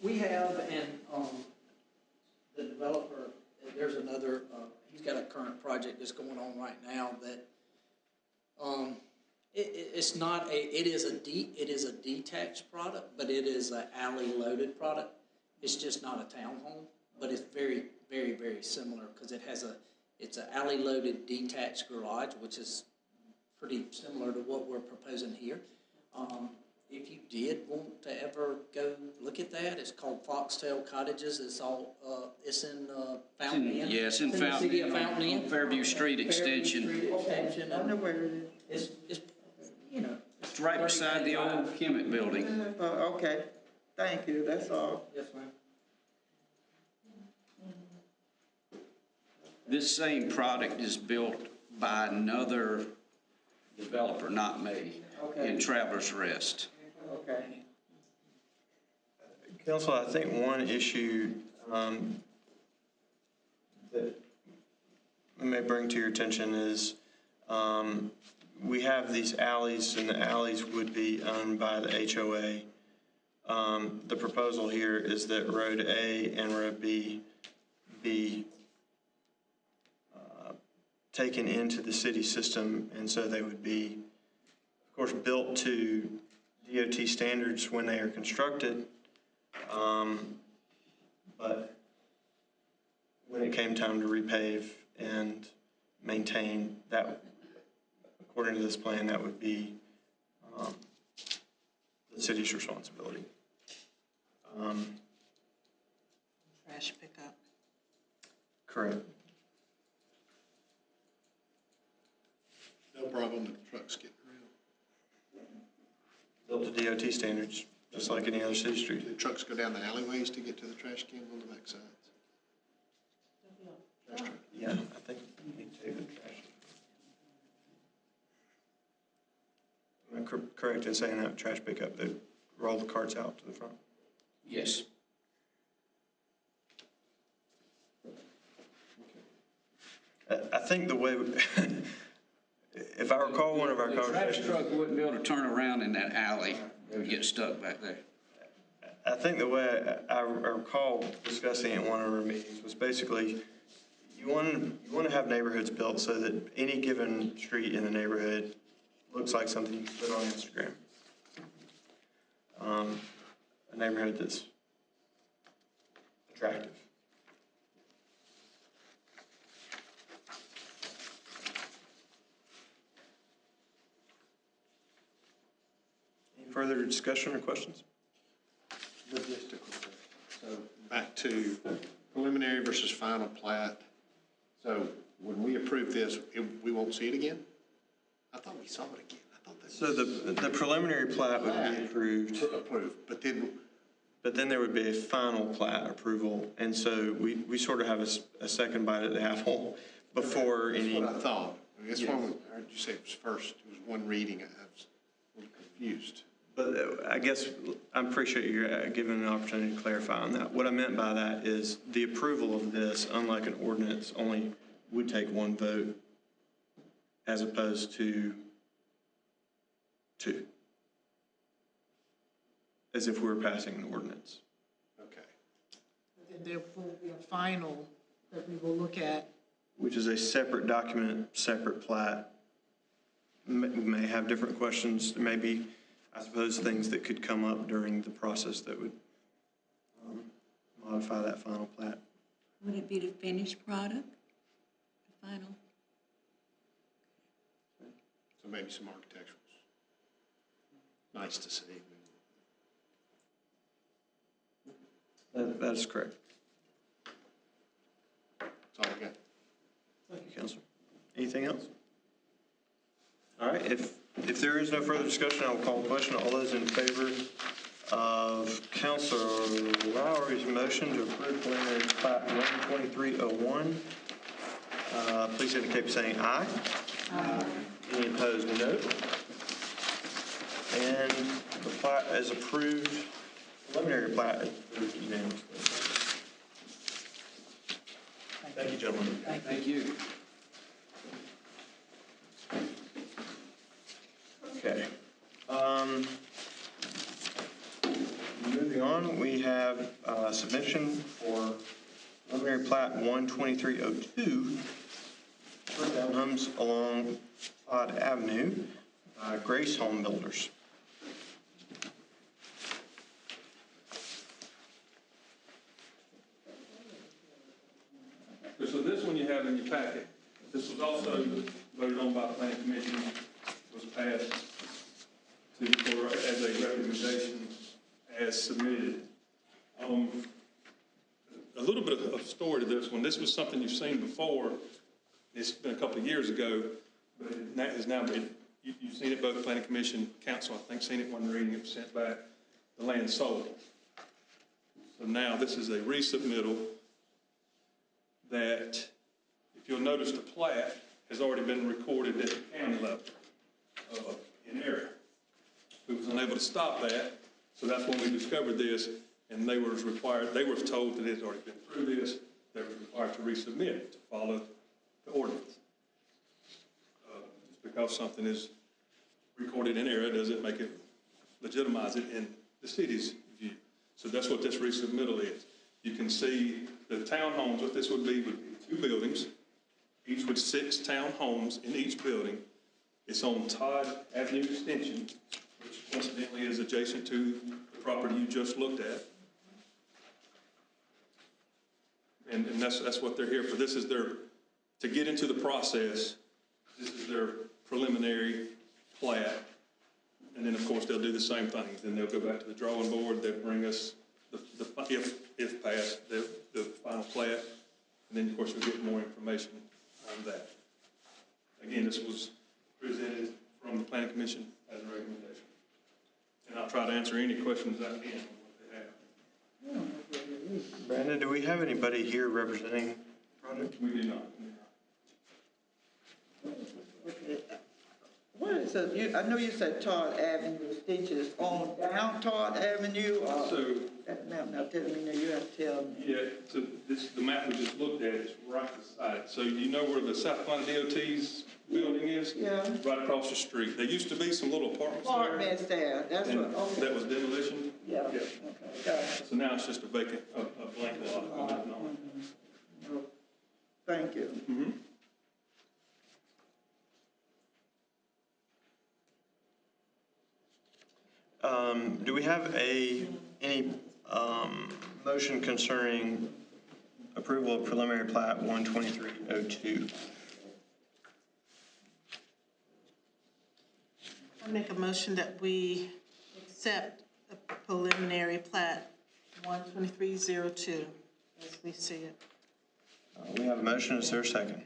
We have, and, the developer, there's another, he's got a current project that's going on right now that, it's not it is a detached product, but it is an alley-loaded product. It's just not a townhome, but it's very, very, very similar because it's an alley-loaded detached garage, which is pretty similar to what we're proposing here. If you did want to ever go look at that, it's called Foxtail Cottages. It's all, it's in Fountain Inn. Yeah, it's in the Fountain city of Inn, Fountain Inn. on Fairview Street Extension. Fairview Street Extension. I know where it is. It's, you know. It's right beside the old Kemet building. Okay, thank you, that's all. Yes, ma'am. This same product is built by another developer, not me, in Travelers Rest. Okay. Council, I think one issue that I may bring to your attention is we have these alleys, and the alleys would be owned by the HOA. The proposal here is that Road A and Road B be taken into the city system, and so they would be, of course, built to DOT standards when they are constructed, but when it came time to repave and maintain, that, according to this plan, that would be the city's responsibility. Trash pickup. Correct. No problem with trucks getting around. Built to DOT standards, just like any other city street. Do trucks go down the alleyways to get to the trash cans on the back sides? Trash truck. Yeah, I think you need to take the trash. Am I correct in saying that trash pickup, they roll the carts out to the front? Yes. I think the way, if I recall one of our The trash conversations, truck wouldn't be able to turn around in that alley. They would get stuck back there. I think the way I recall discussing it in one of our meetings was basically, you want to have neighborhoods built so that any given street in the neighborhood looks like something you can put on Instagram. A neighborhood that's attractive. further discussion or questions? Logistical. So back to preliminary versus final plat. So when we approve this, we won't see it again? I thought we saw it again. I thought that. So the preliminary plat would be approved, Approved, but then there would be a final plat approval. And so we sort of have a second bite at the apple before any. That's what I thought. That's why I heard you say it was first, it was one reading. I was a little confused. But I guess I appreciate you giving an opportunity to clarify on that. What I meant by that is the approval of this, unlike an ordinance, only would take one vote as opposed to two, as if we were passing an ordinance. Okay. And there will be a final that we will look at. Which is a separate document, separate plat. May have different questions. There may be, I suppose, things that could come up during the process that would modify that final plat. Would it be the finished product, the final? So maybe some architecturals. Nice to see. That is correct. That's all I got. Thank you, Counselor. Anything else? All right, if there is no further discussion, I will call the question. All those in favor of Counselor Lowry's motion to approve preliminary plat 12301, please indicate by saying aye. Aye. Any opposed, no. And the plat is approved, preliminary plat is approved unanimously. Thank you, gentlemen. Thank you. Okay. Moving on, we have a submission for preliminary plat 12302 for townhomes along Todd Avenue, Grace Home Builders. So this one you have in your packet. This was also voted on by the planning commission, was passed as a recommendation as submitted. A little bit of story to this one. This was something you've seen before. It's been a couple of years ago, but it has now been, you've seen it both planning commission, council, I think, seen it one reading, it was sent back, the land sold. So now this is a resubmittal that, if you'll notice, the plat has already been recorded at the county level in area. We was unable to stop that, so that's when we discovered this, and they were told that it had already been through this, they were required to resubmit to follow the ordinance. Just because something is recorded in area doesn't make it, legitimize it in the city's view. So that's what this resubmittal is. You can see the townhomes, what this would be two buildings, each with 6 townhomes in each building. It's on Todd Avenue Extension, which coincidentally is adjacent to the property you just looked at. And that's what they're here for. This is to get into the process, this is their preliminary plat. And then, of course, they'll do the same thing. Then they'll go back to the drawing board. They'll bring us, if passed, the final plat. And then, of course, we'll get more information on that. Again, this was presented from the Planning Commission as a recommendation. And I'll try to answer any questions I can on what they have. Brandon, do we have anybody here representing the project? We do not. Okay. What is it? I know you said Todd Avenue Extension is on down Todd Avenue, or So, that map now telling me, now you have to tell me. yeah, so the map we just looked at is right beside it. So you know where the South Carolina DOT's building is? Yeah. Right across the street. There used to be some little apartments there. Apartments there, that's what, And okay. that was demolition. Yeah, okay, gotcha. So now it's just a vacant, a blank lot. No, thank you. Mm-hmm. Do we have any motion concerning approval of preliminary plat 12302? I make a motion that we accept a preliminary plat 12302 as we see it. We have a motion, is there a second?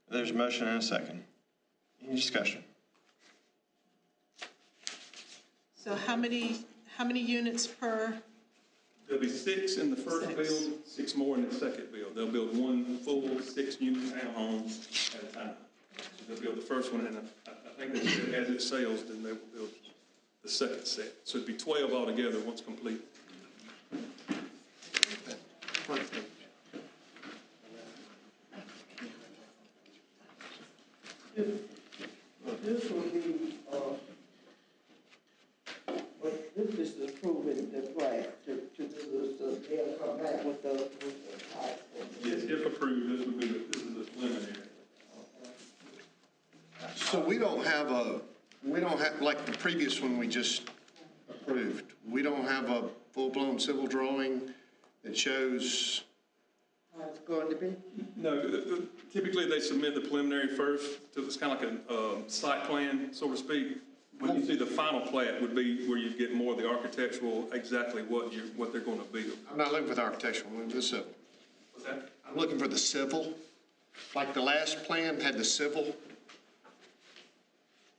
There's a motion and a second. Any discussion? So how many units per? There'll be 6 in the first Six. build, 6 more in the second build. They'll build one full 6-unit townhome at a time. So they'll build the first one, and I think they said as it sells, then they will build the second set. So it'd be 12 altogether once complete. This will be, but this is approving the plan to do, so they'll come back with the tax. Yes, if approved, this is a preliminary. So we don't have, like the previous one we just approved, we don't have a full-blown civil drawing that shows, How it's going to be? No, typically they submit the preliminary first, so it's kind of like a site plan, so to speak. When you see the final plat would be where you get more of the architectural, exactly what they're going to build. I'm not looking for the architectural, I'm looking for the civil. What's that? I'm looking for the civil, like the last plan had the civil.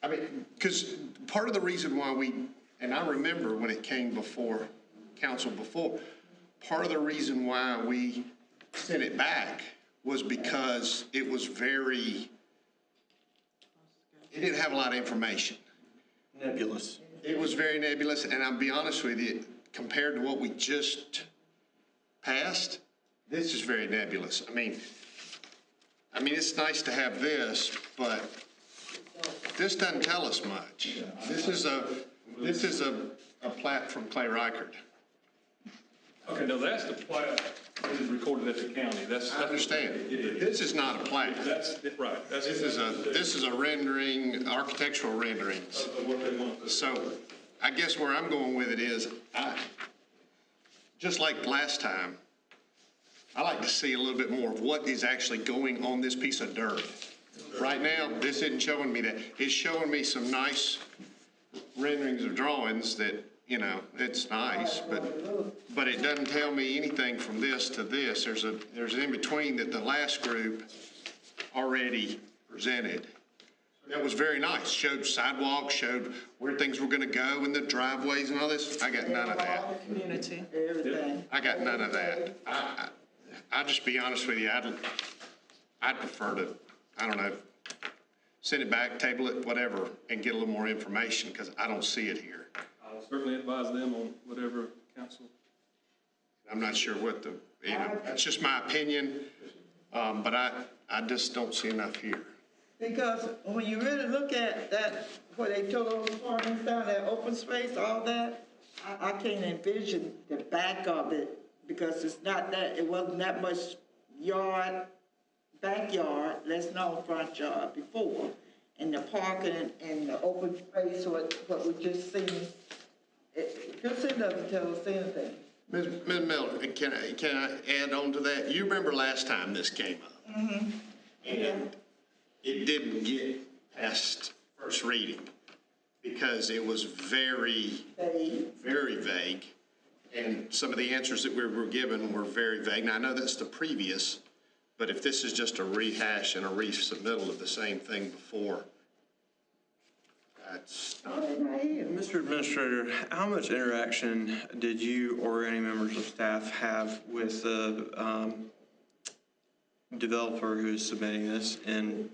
I mean, because part of the reason why and I remember when it came before council before, part of the reason why we sent it back was because it didn't have a lot of information. Nebulous. It was very nebulous, and I'll be honest with you, compared to what we just passed, this is very nebulous. I mean, it's nice to have this, but this doesn't tell us much. This is a plat from Clay Reichert. Okay, no, that's the plat that is recorded at the county. That's I understand. This is not a plat. That's right. This This is a rendering, architectural renderings. of what they want. So I guess where I'm going with it is, just like last time, I like to see a little bit more of what is actually going on this piece of dirt. Right now, this isn't showing me that. It's showing me some nice renderings of drawings that, it's nice, but it doesn't tell me anything from this to this. There's an in-between that the last group already presented. That was very nice. Showed sidewalks, showed where things were gonna go and the driveways and all this. I got none of that. Community. Everything. I got none of that. I'll just be honest with you, I'd prefer to, I don't know, send it back, table it, whatever, and get a little more information, because I don't see it here. I'll certainly advise them on whatever council. I'm not sure what that's just my opinion, but I just don't see enough here. Because when you really look at that, where they took all the apartments down, that open space, all that, I can't envision the back of it, because it wasn't that much backyard, less known front yard before. And the parking and the open space, what we just seen, just it doesn't tell us anything. Ms. Miller, can I add on to that? You remember last time this came up? Mm-hmm. And it didn't get past first reading because it was very vague. And some of the answers that we were given were very vague. Now, I know that's the previous, but if this is just a rehash and a resubmittal of the same thing before, that's not. Mr. Administrator, how much interaction did you or any members of staff have with the developer who is submitting this and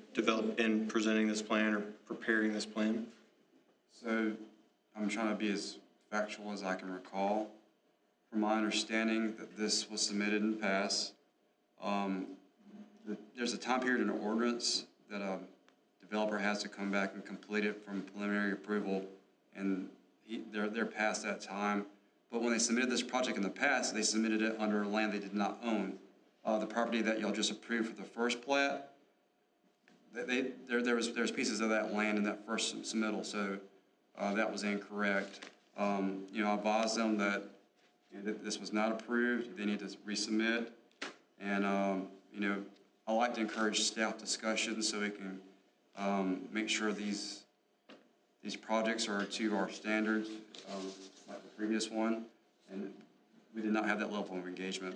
presenting this plan or preparing this plan? So I'm trying to be as factual as I can recall. From my understanding that this was submitted and passed, there's a time period in the ordinance that a developer has to come back and complete it from preliminary approval, and they're past that time. But when they submitted this project in the past, they submitted it under land they did not own. The property that y'all just approved for the first plat, there's pieces of that land in that first submittal, so that was incorrect. I advised them that this was not approved, they need to resubmit, and I like to encourage staff discussions so we can make sure these these projects are to our standards, like the previous one, and we did not have that level of engagement.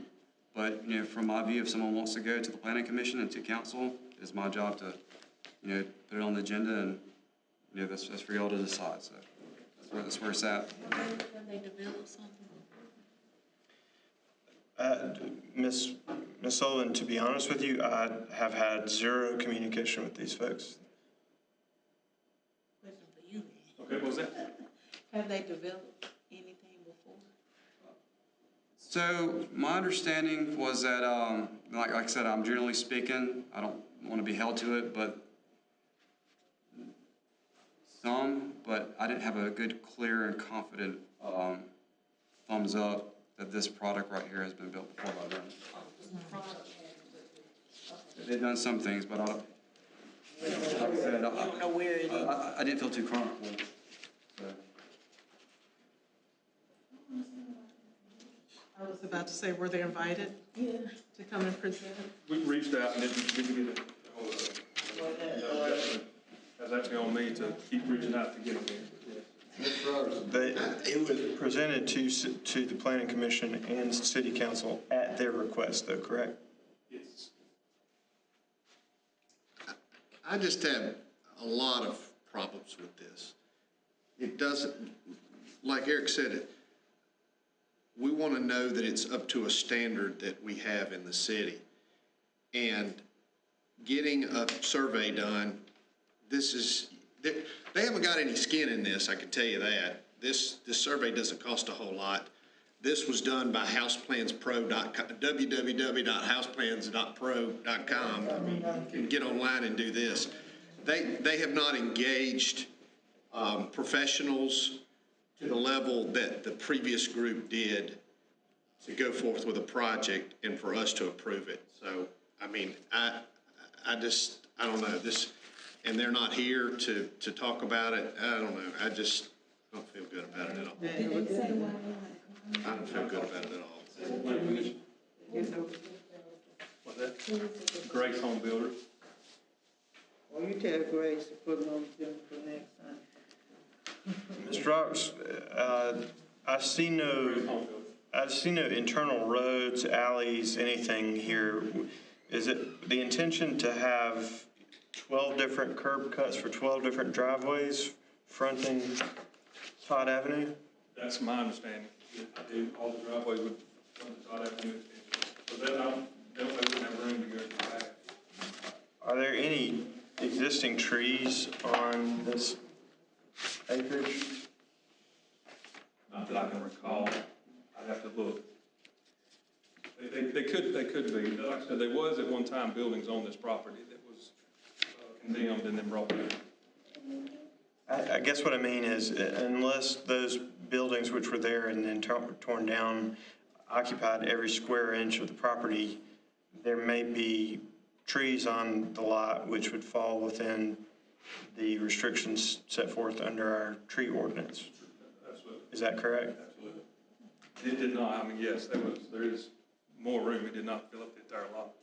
But, you know, from my view, if someone wants to go to the planning commission and to council, it's my job to, you know, put it on the agenda, and, you know, that's for y'all to decide, so that's where it's at. Have they developed something? Ms. Sullivan, to be honest with you, I have had zero communication with these folks. Question for you. Okay, what was that? Have they developed anything before? So my understanding was that, like I said, I'm generally speaking, I don't want to be held to it, but I didn't have a good, clear, and confident thumbs up that this product right here has been built before by them. They've done some things, but I don't, like I said, I don't know where it is. I didn't feel too comfortable. So. I was about to say, were they invited to come and present? We reached out and didn't get a hold of them. That's actually on me to keep reaching out to get them here. It was presented to the planning commission and city council at their request, though, correct? Yes. I just have a lot of problems with this. It doesn't, like Eric said it, we want to know that it's up to a standard that we have in the city. And getting a survey done, they haven't got any skin in this, I can tell you that. This survey doesn't cost a whole lot. This was done by houseplans.pro.com, www.houseplans.pro.com. You can get online and do this. They have not engaged professionals to the level that the previous group did to go forth with a project and for us to approve it. So, I mean, I don't know this, and they're not here to talk about it. I don't know. I just don't feel good about it at all. I don't feel good about it at all. What's that? Grace Home Builders. Well, you tell Grace to put it on the agenda for next time. Mr. Roberts, I see no internal roads, alleys, anything here. Is it the intention to have 12 different curb cuts for 12 different driveways fronting Todd Avenue? That's my understanding. I do, all the driveways would come to Todd Avenue extension. So then they wouldn't have room to go to the back. Are there any existing trees on this acreage? Not that I can recall. I'd have to look. They could be. Like I said, there was at one time buildings on this property that was condemned and then brought back. I guess what I mean is, unless those buildings which were there and then torn down occupied every square inch of the property, there may be trees on the lot which would fall within the restrictions set forth under our tree ordinance. Absolutely. Is that correct? Absolutely. It did not. I mean, yes, there is more room. It did not fill up the entire lot.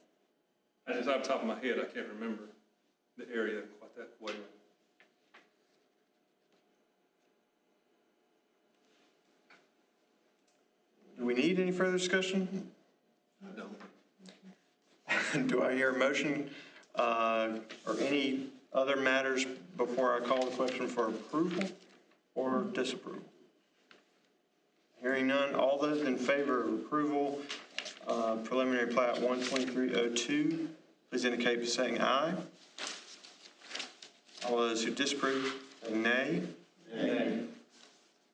Just off the top of my head, I can't remember the area quite that way. Do we need any further discussion? No. Do I hear a motion or any other matters before I call the question for approval or disapproval? Hearing none, all those in favor of approval, preliminary plat 12302, please indicate by saying aye. All those who disapprove, say nay. Nay.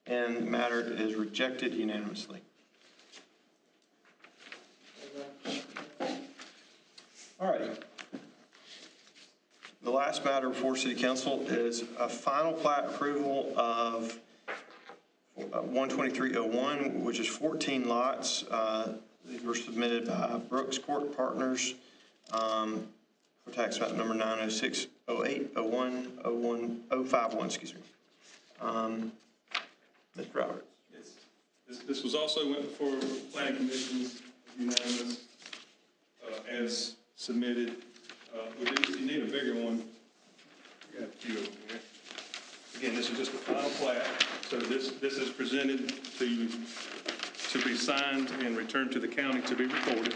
And the matter is rejected unanimously. All right. The last matter before City Council is a final plat approval of 12301, which is 14 lots. These were submitted by Brooks Court Partners for tax map number 906-08-01-01-051, excuse me. Mr. Roberts. Yes. This was also went before Planning Commission, unanimous, as submitted. You need a bigger one. We got a few of them here. Again, this is just the final plat, so this is presented to you to be signed and returned to the county to be recorded.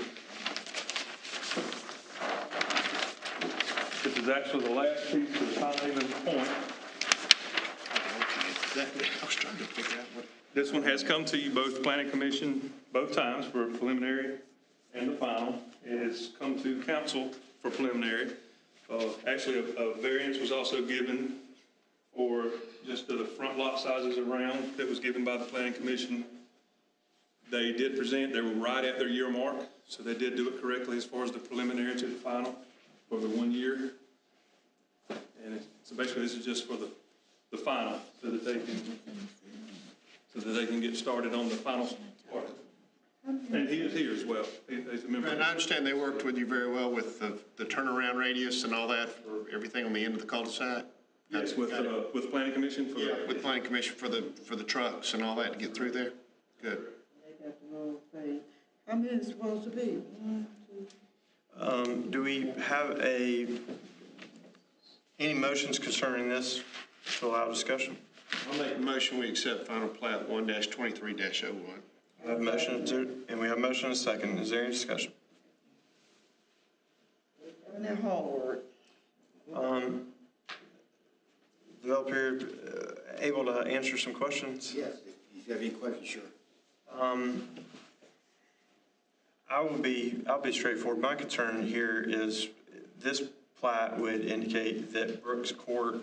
This is actually the last piece of the Pine Haven Point. I was trying to figure out what. This one has come to you, both planning commission, both times for preliminary and the final. It has come to council for preliminary. Actually, a variance was also given for just the front lot sizes around that was given by the planning commission. They did present, they were right at their year mark, so they did do it correctly as far as the preliminary to the final for the 1 year. And so basically this is just for the final, so that they can get started on the final part. And he is here as well. He's a member. And I understand they worked with you very well with the turnaround radius and all that for everything on the end of the cul-de-sac? Yes, with planning commission for. Yeah, with planning commission for the trucks and all that to get through there? Good. They got the road paved. How many is supposed to be? 1, 2. Do we have any motions concerning this to allow discussion? I'll make a motion, we accept final plat 1-23-01. We have a motion, and we have a motion and a second. Is there any discussion? And their homework. Developer, able to answer some questions? Yes, if you have any questions, sure. I'll be straightforward. My concern here is this plat would indicate that Brooks Court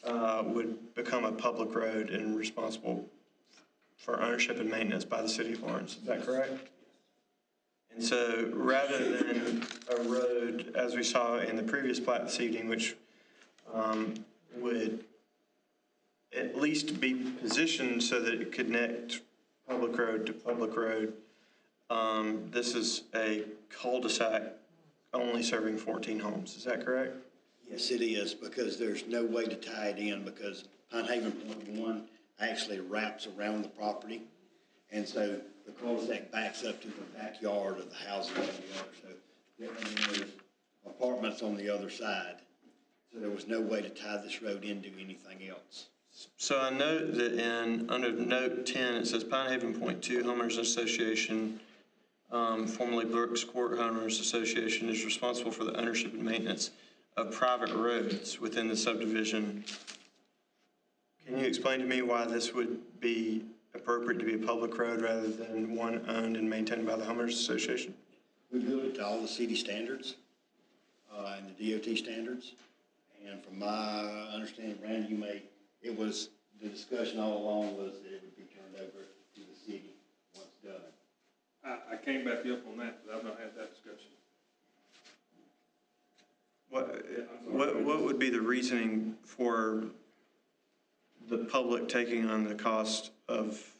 would become a public road and responsible for ownership and maintenance by the city of Lawrence. Is that correct? And so rather than a road, as we saw in the previous plat this evening, which would at least be positioned so that it could connect public road to public road, this is a cul-de-sac only serving 14 homes. Is that correct? Yes, it is, because there's no way to tie it in, because Pine Haven Point 1 actually wraps around the property. And so the cul-de-sac backs up to the backyard of the houses on the other. So there's apartments on the other side. So there was no way to tie this road into anything else. So I note that under note 10, it says Pine Haven Point 2 Homeowners Association, formerly Brooks Court Homeowners Association, is responsible for the ownership and maintenance of private roads within the subdivision. Can you explain to me why this would be appropriate to be a public road rather than one owned and maintained by the homeowners association? We built it to all the city standards and the DOT standards. And from my understanding, Randy, it was, the discussion all along was that it would be turned over to the city once done. I can't back you up on that, but I've not had that discussion. What would be the reasoning for the public taking on the cost of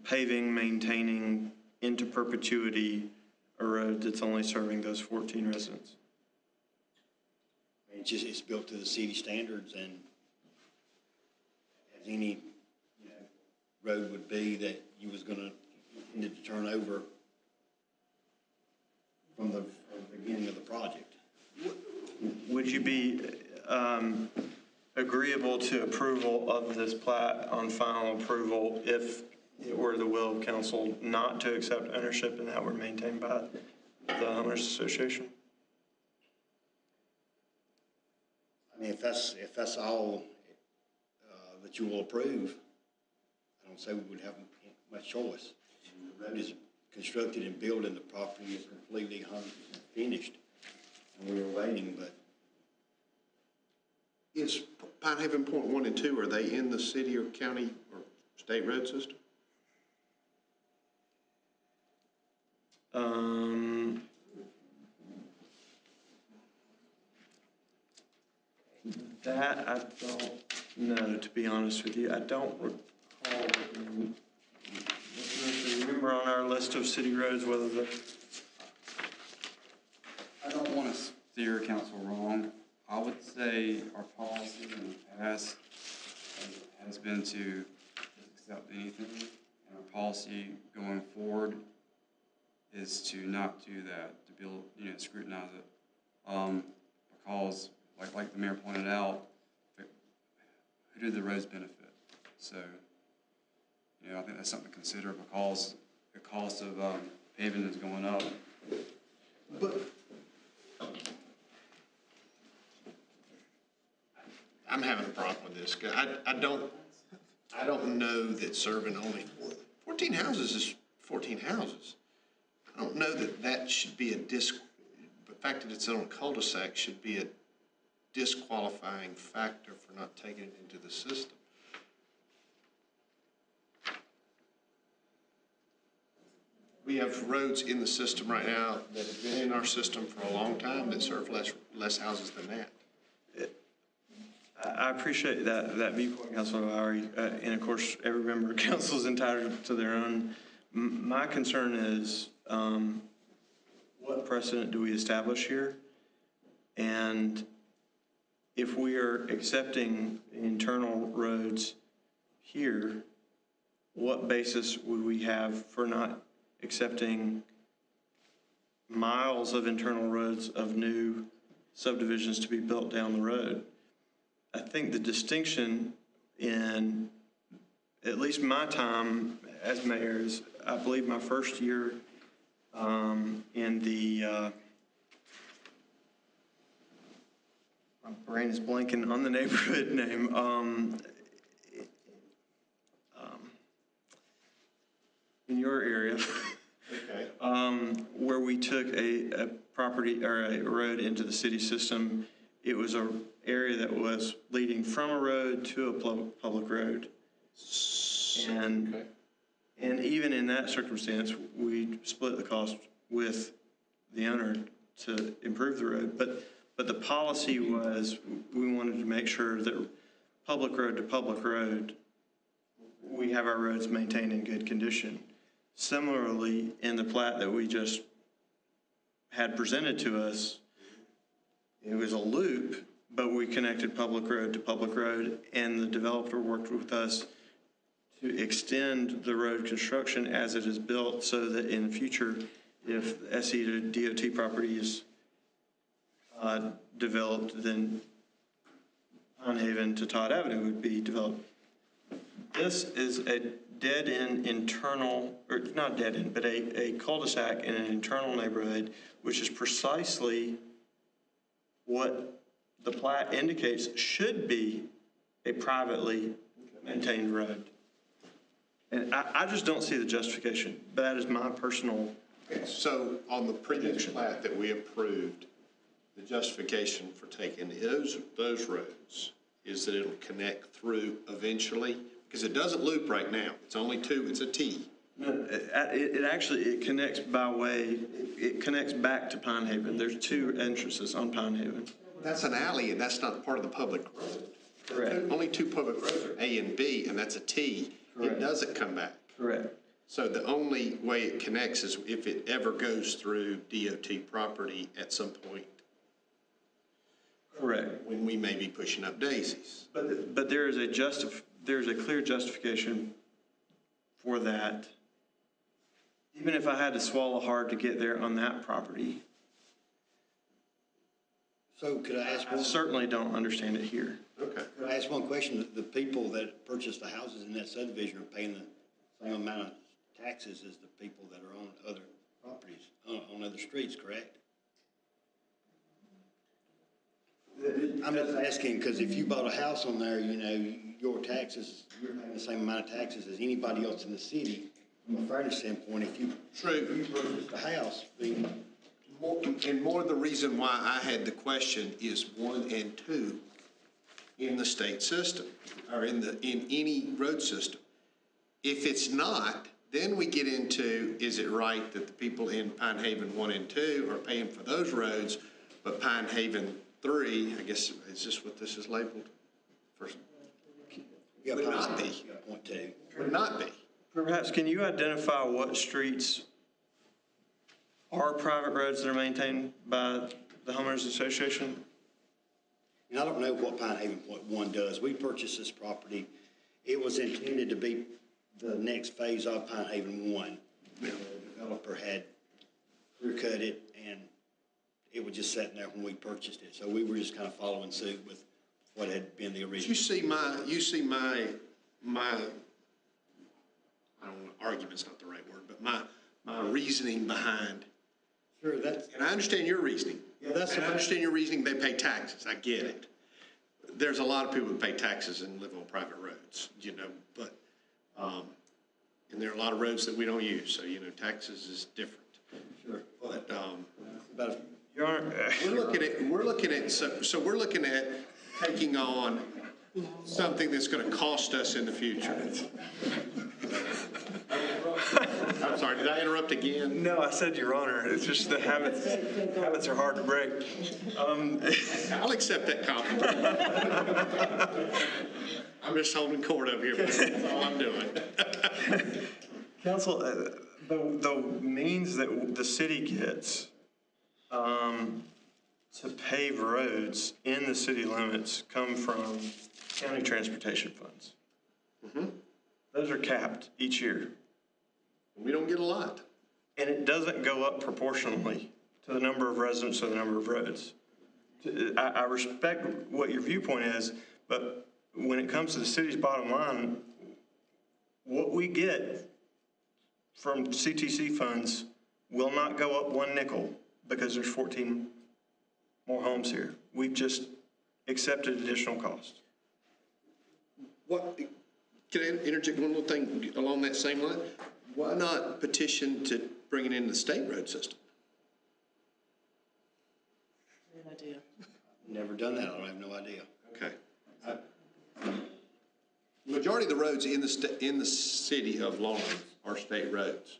paving, maintaining into perpetuity a road that's only serving those 14 residents? It's built to the city standards, and as any road would be that you was going to turn over from the beginning of the project. Would you be agreeable to approval of this plat on final approval if it were the will of council not to accept ownership and that were maintained by the homeowners association? I mean, if that's all that you will approve, I don't say we would have much choice. The road is constructed and built, and the property is completely 100% finished, and we were waiting, but. Is Pine Haven Point 1 and 2, are they in the city or county or state road system? That I don't know, to be honest with you. I don't recall. Remember on our list of city roads whether the. I don't want to steer council wrong. I would say our policy in the past has been to accept anything, and our policy going forward is to not do that, to build, scrutinize it. Because, like the mayor pointed out, who do the roads benefit? So, you know, I think that's something to consider because the cost of paving is going up. But I'm having a problem with this. I don't know that serving only 14 houses is 14 houses. I don't know that that should be the fact that it's on a cul-de-sac should be a disqualifying factor for not taking it into the system. We have roads in the system right now that have been in our system for a long time that serve less houses than that. I appreciate that viewpoint, Councilman Lowry, and of course, every member of council is entitled to their own. My concern is, what precedent do we establish here? And if we are accepting internal roads here, what basis would we have for not accepting miles of internal roads of new subdivisions to be built down the road? I think the distinction in at least my time as mayor is, I believe my first year in the, my brain is blanking on the neighborhood name. In your area, Okay. where we took a property or a road into the city system. It was an area that was leading from a road to a public road. And, and even in that circumstance, we split the cost with the owner to improve the road. But the policy was we wanted to make sure that public road to public road, we have our roads maintained in good condition. Similarly, in the plat that we just had presented to us, it was a loop, but we connected public road to public road, and the developer worked with us to extend the road construction as it is built so that in the future, if SE to DOT property is developed, then Pine Haven to Todd Avenue would be developed. This is a dead-end internal, or not dead-end, but a cul-de-sac in an internal neighborhood, which is precisely what the plat indicates should be a privately maintained road. And I just don't see the justification. That is my personal. So on the previous plat that we approved, the justification for taking those roads is that it'll connect through eventually, because it doesn't loop right now. It's only two, it's a T. No, it connects by way, it connects back to Pine Haven. There's two entrances on Pine Haven. That's an alley, and that's not part of the public road. Correct. Only two public roads are A and B, and that's a T. Correct. It doesn't come back. Correct. So the only way it connects is if it ever goes through DOT property at some point. Correct. When we may be pushing up daisies. But there is there's a clear justification for that. Even if I had to swallow hard to get there on that property, So could I ask I one? certainly don't understand it here. Okay. Could I ask one question? The people that purchased the houses in that subdivision are paying the same amount of taxes as the people that are on other properties, on other streets, correct? I'm just asking, because if you bought a house on there, you know, your taxes, you're paying the same amount of taxes as anybody else in the city. From a fairness standpoint, if you purchased a house, then More the reason why I had the question is 1 and 2 in the state system, or in any road system. If it's not, then we get into, is it right that the people in Pine Haven 1 and 2 are paying for those roads, but Pine Haven 3, I guess, is this what this is labeled? Would not be. Point 2. Would not be. Perhaps, can you identify what streets are private roads that are maintained by the homeowners association? And I don't know what Pine Haven Point 1 does. We purchased this property. It was intended to be the next phase of Pine Haven 1. The developer had clear cut it, and it was just sitting there when we purchased it. So we were just kind of following suit with what had been the original. You see my, I don't know, argument's not the right word, but my reasoning behind. Sure, that's. And I understand your reasoning. Yeah, that's. And I understand your reasoning, they pay taxes, I get it. There's a lot of people that pay taxes and live on private roads, but, and there are a lot of roads that we don't use, so, taxes is different. Sure. But, About Your Honor, we're looking at taking on something that's gonna cost us in the future. I'm sorry, did I interrupt again? no, I said Your Honor. It's just the habits are hard to break. I'll accept that compliment. I'm just holding court over here, that's all I'm doing. Council, the means that the city gets to pave roads in the city limits come from county transportation funds. Those are capped each year. We don't get a lot. And it doesn't go up proportionally to the number of residents or the number of roads. I respect what your viewpoint is, but when it comes to the city's bottom line, what we get from CTC funds will not go up one nickel because there's 14 more homes here. We've just accepted additional costs. Can I interject one little thing along that same line? Why not petition to bring it into the state road system? Good idea. Never done that, I have no idea. Okay. Majority of the roads in the city of Lawrence are state roads.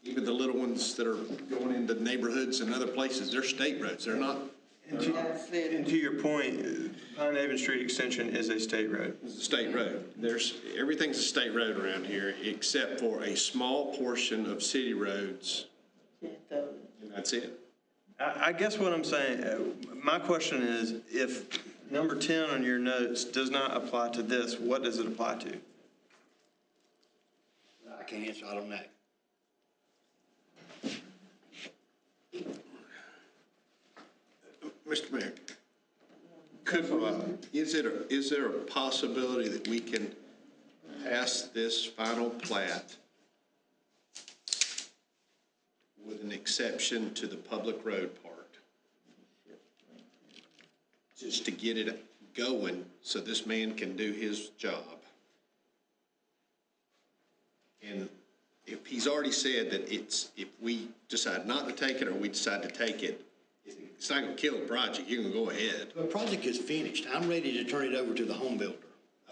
Even the little ones that are going into neighborhoods and other places, they're state roads. They're not. And to your point, Pine Haven Street Extension is a state road. It's a state road. Everything's a state road around here, except for a small portion of city roads. And that's it. I guess what I'm saying, my question is, if number 10 on your notes does not apply to this, what does it apply to? I can't answer, I don't know. Mr. Mayor, is there a possibility that we can pass this final plat with an exception to the public road part? Just to get it going so this man can do his job. And if he's already said that if we decide not to take it or we decide to take it, it's not going to kill the project. You can go ahead. The project is finished. I'm ready to turn it over to the home builder.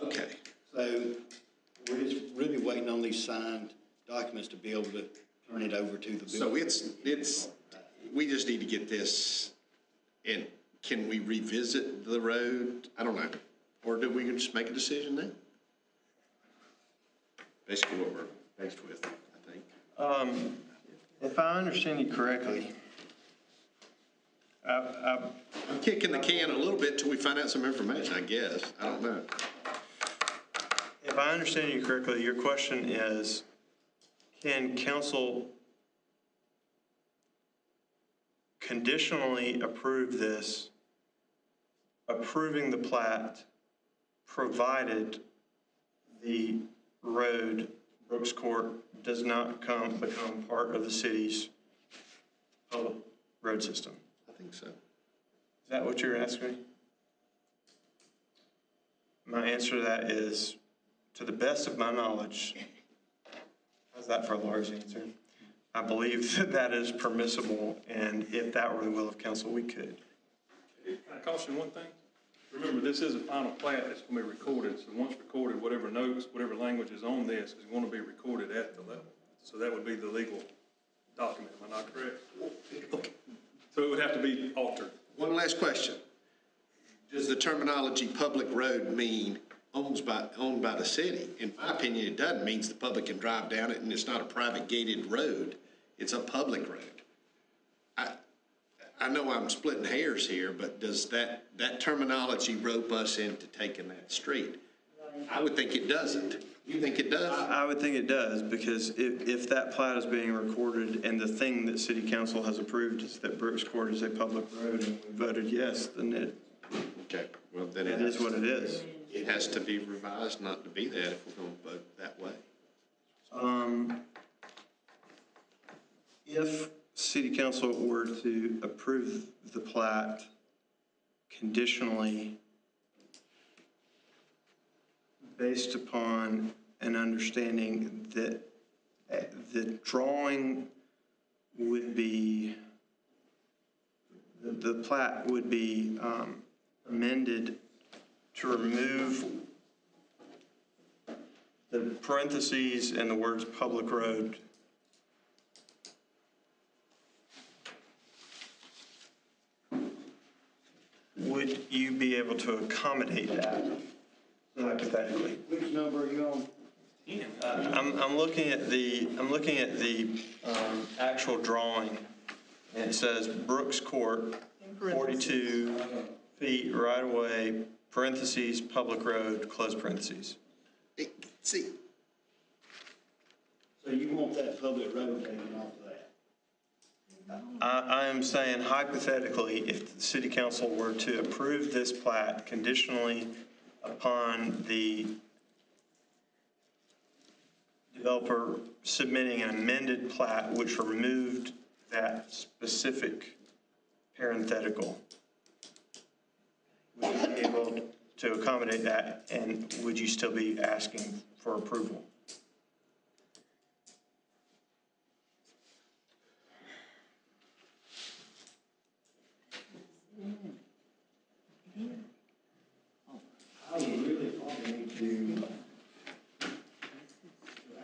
Okay. So we're just really waiting on these signed documents to be able to turn it over to the builder. So we just need to get this, and can we revisit the road? I don't know. Or do we just make a decision then? Basically what we're faced with, I think. If I understand you correctly, I'm kicking the can a little bit till we find out some information, I guess. I don't know. if I understand you correctly, your question is, can council conditionally approve this, approving the plat, provided the road, Brooks Court, does not become part of the city's public road system? I think so. Is that what you're asking me? My answer to that is, to the best of my knowledge, how's that for a large answer? I believe that that is permissible, and if that were the will of council, we could. Can I caution one thing? Remember, this is a final plat that's going to be recorded, so once recorded, whatever notes, whatever language is on this is going to be recorded at the level. So that would be the legal document, am I not correct? Okay. So it would have to be altered. One last question. Does the terminology public road mean owned by the city? In my opinion, it doesn't. It means the public can drive down it and it's not a private gated road. It's a public road. I know I'm splitting hairs here, but does that terminology rope us into taking that street? I would think it doesn't. You think it does? I would think it does, because if that plat is being recorded and the thing that city council has approved is that Brooks Court is a public road and we voted yes, then it Okay, well, then That is what it is. it has to be revised not to be that if we're going to vote that way. If city council were to approve the plat conditionally based upon an understanding that the drawing would be, the plat would be amended to remove the parentheses and the words public road. Would you be able to accommodate that hypothetically? Which number are you on? I'm looking at the actual drawing, and it says Brooks Court, 42 feet right away, parentheses, public road, close parentheses. See, So you want that public road taken off of that? I am saying hypothetically, if the city council were to approve this plat conditionally upon the developer submitting an amended plat which removed that specific parenthetical, would you be able to accommodate that, and would you still be asking for approval? I would really probably need to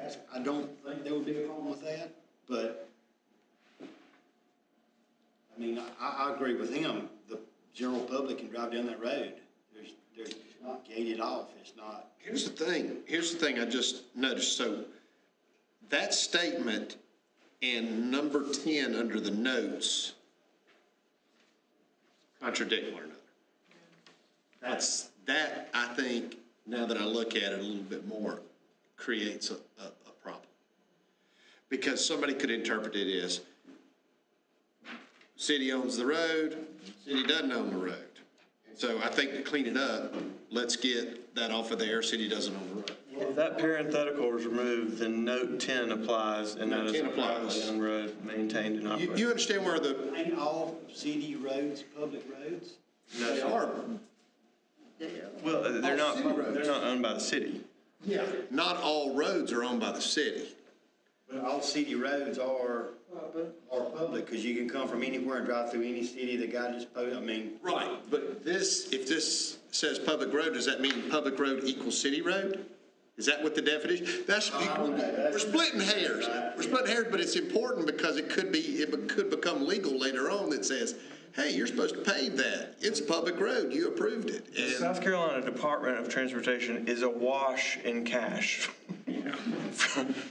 ask, I don't think there would be a problem with that, but I mean, I agree with him. The general public can drive down that road. It's not gated off. It's not. here's the thing I just noticed. So that statement and number 10 under the notes contradict one another. That, I think, now that I look at it a little bit more, creates a problem. Because somebody could interpret it as city owns the road, city doesn't own the road. So I think to clean it up, let's get that off of there, city doesn't own the road. If that parenthetical is removed, then note 10 applies, and that Note is 10 a privately owned road maintained and operated. You understand where Ain't all CD roads public roads? No, they sir. are? Well, they're not owned by the city. Yeah. Not all roads are owned by the city. But all city roads are public, because you can come from anywhere and drive through any city that God just put, I mean. Right, but if this says public road, does that mean public road equals city road? Is that what the definition? We're splitting hairs. We're splitting hairs, but it's important because it could become legal later on that says, hey, you're supposed to pave that. It's a public road. You approved it. The South Carolina Department of Transportation is awash in cash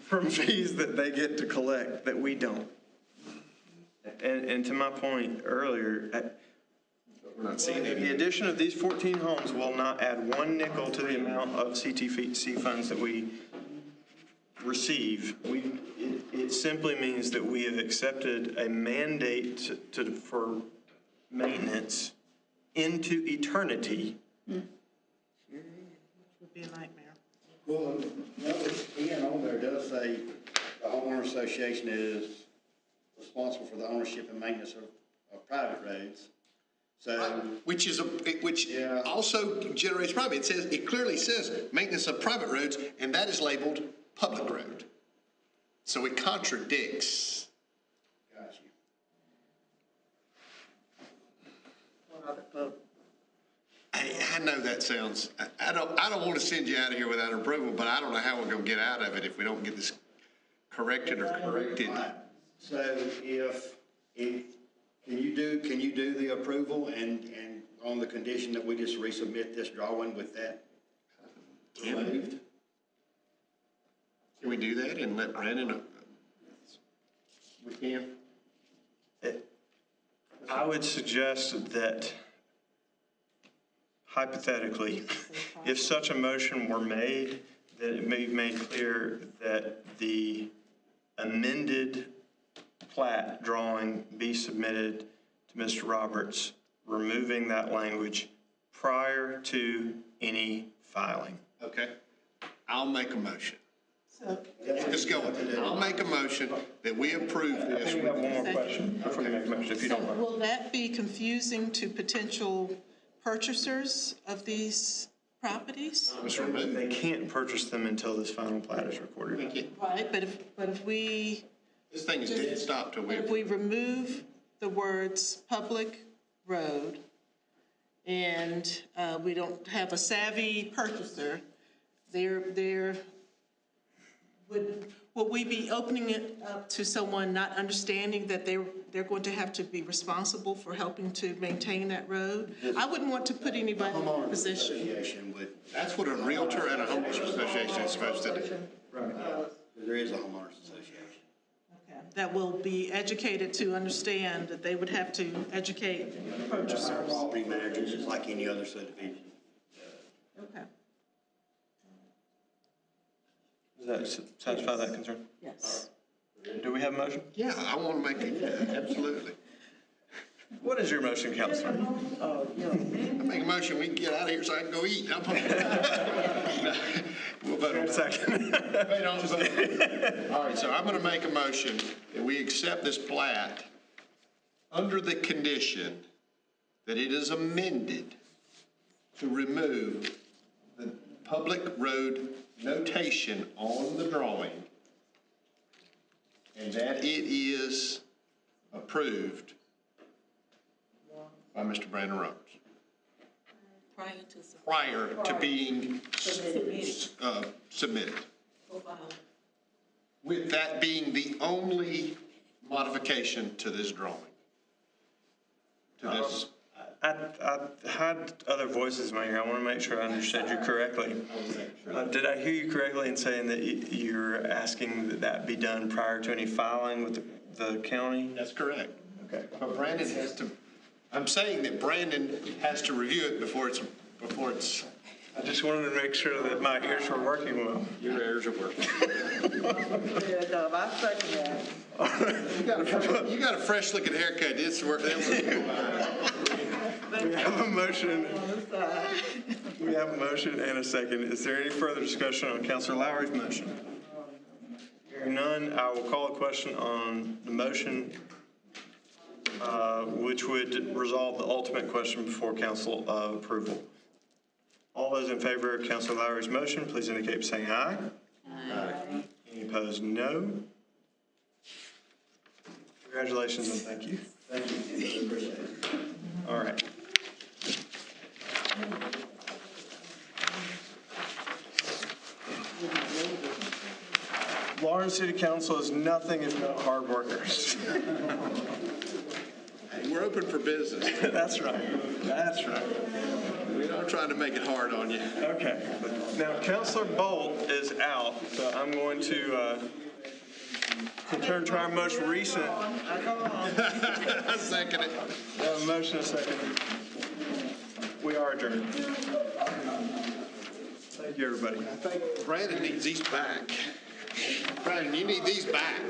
from fees that they get to collect that we don't. And to my point earlier, We're not seeing it. the addition of these 14 homes will not add one nickel to the amount of CTC funds that we receive. It simply means that we have accepted a mandate for maintenance into eternity. Would be a nightmare. Well, number 10 on there does say the homeowner association is responsible for the ownership and maintenance of private roads. So, Which Yeah. also generates problem. It clearly says maintenance of private roads, and that is labeled public road. So it contradicts. got you. I know that sounds, I don't want to send you out of here without approval, but I don't know how we're going to get out of it if we don't get this corrected or corrected. So can you do the approval and on the condition that we just resubmit this drawing with that removed? Can we do that and let Brandon? We can. I would suggest that hypothetically, if such a motion were made, that it may be made clear that the amended plat drawing be submitted to Mr. Roberts, removing that language, prior to any filing. Okay? I'll make a motion. So, Let's go with it. I'll make a motion that we approve I this. think we have one more question before you make a motion, if you so don't mind. will that be confusing to potential purchasers of these properties? They can't purchase them until this final plat is recorded. Right, but if we, This thing is dead stop till if we remove the words public road and we don't have a savvy purchaser, would we be opening it up to someone not understanding that they're going to have to be responsible for helping to maintain that road? I wouldn't want to put anybody in that position. Association would, That's what a realtor and a homeowners association is supposed to do. there is a homeowners association. Okay. That will be educated to understand that they would have to educate purchasers. Property managers, just like any other subdivision. Okay. Does that satisfy that concern? Yes. Do we have a motion? Yeah, I want to make it, absolutely. What is your motion, Counselor? I make a motion, we can get out of here so I can go eat. We'll vote on that. Second. Wait on the vote. All right, so I'm going to make a motion that we accept this plat under the condition that it is amended to remove the public road notation on the drawing and that it is approved by Mr. Brandon Rhodes prior to being submitted. With that being the only modification to this drawing. To this. I had other voices, Mayor. I want to make sure I understood you correctly. Did I hear you correctly in saying that you're asking that that be done prior to any filing with the county? That's correct. Okay. But Brandon has to, I'm saying that Brandon has to review it before it's, I just wanted to make sure that my ears were working well. your ears are working. Yeah, no, I second that. You got a fresh looking haircut. It's working. We have a motion. We have a motion and a second. Is there any further discussion on Councilor Lowry's motion? Hearing none, I will call a question on the motion, which would resolve the ultimate question before council approval. All those in favor of Councilor Lowry's motion, please indicate by saying aye. Aye. Any opposed, no. Congratulations and thank you. Thank you. All right. Lawrence City Council is nothing if not hard workers. We're open for business. That's right. That's right. We're not trying to make it hard on you. Okay. Now, Councilor Bolt is out, so I'm going to turn to our most recent. I second it. Motion and second. We are adjourned. Thank you, everybody. I think Brandon needs these back. Brandon, you need these back.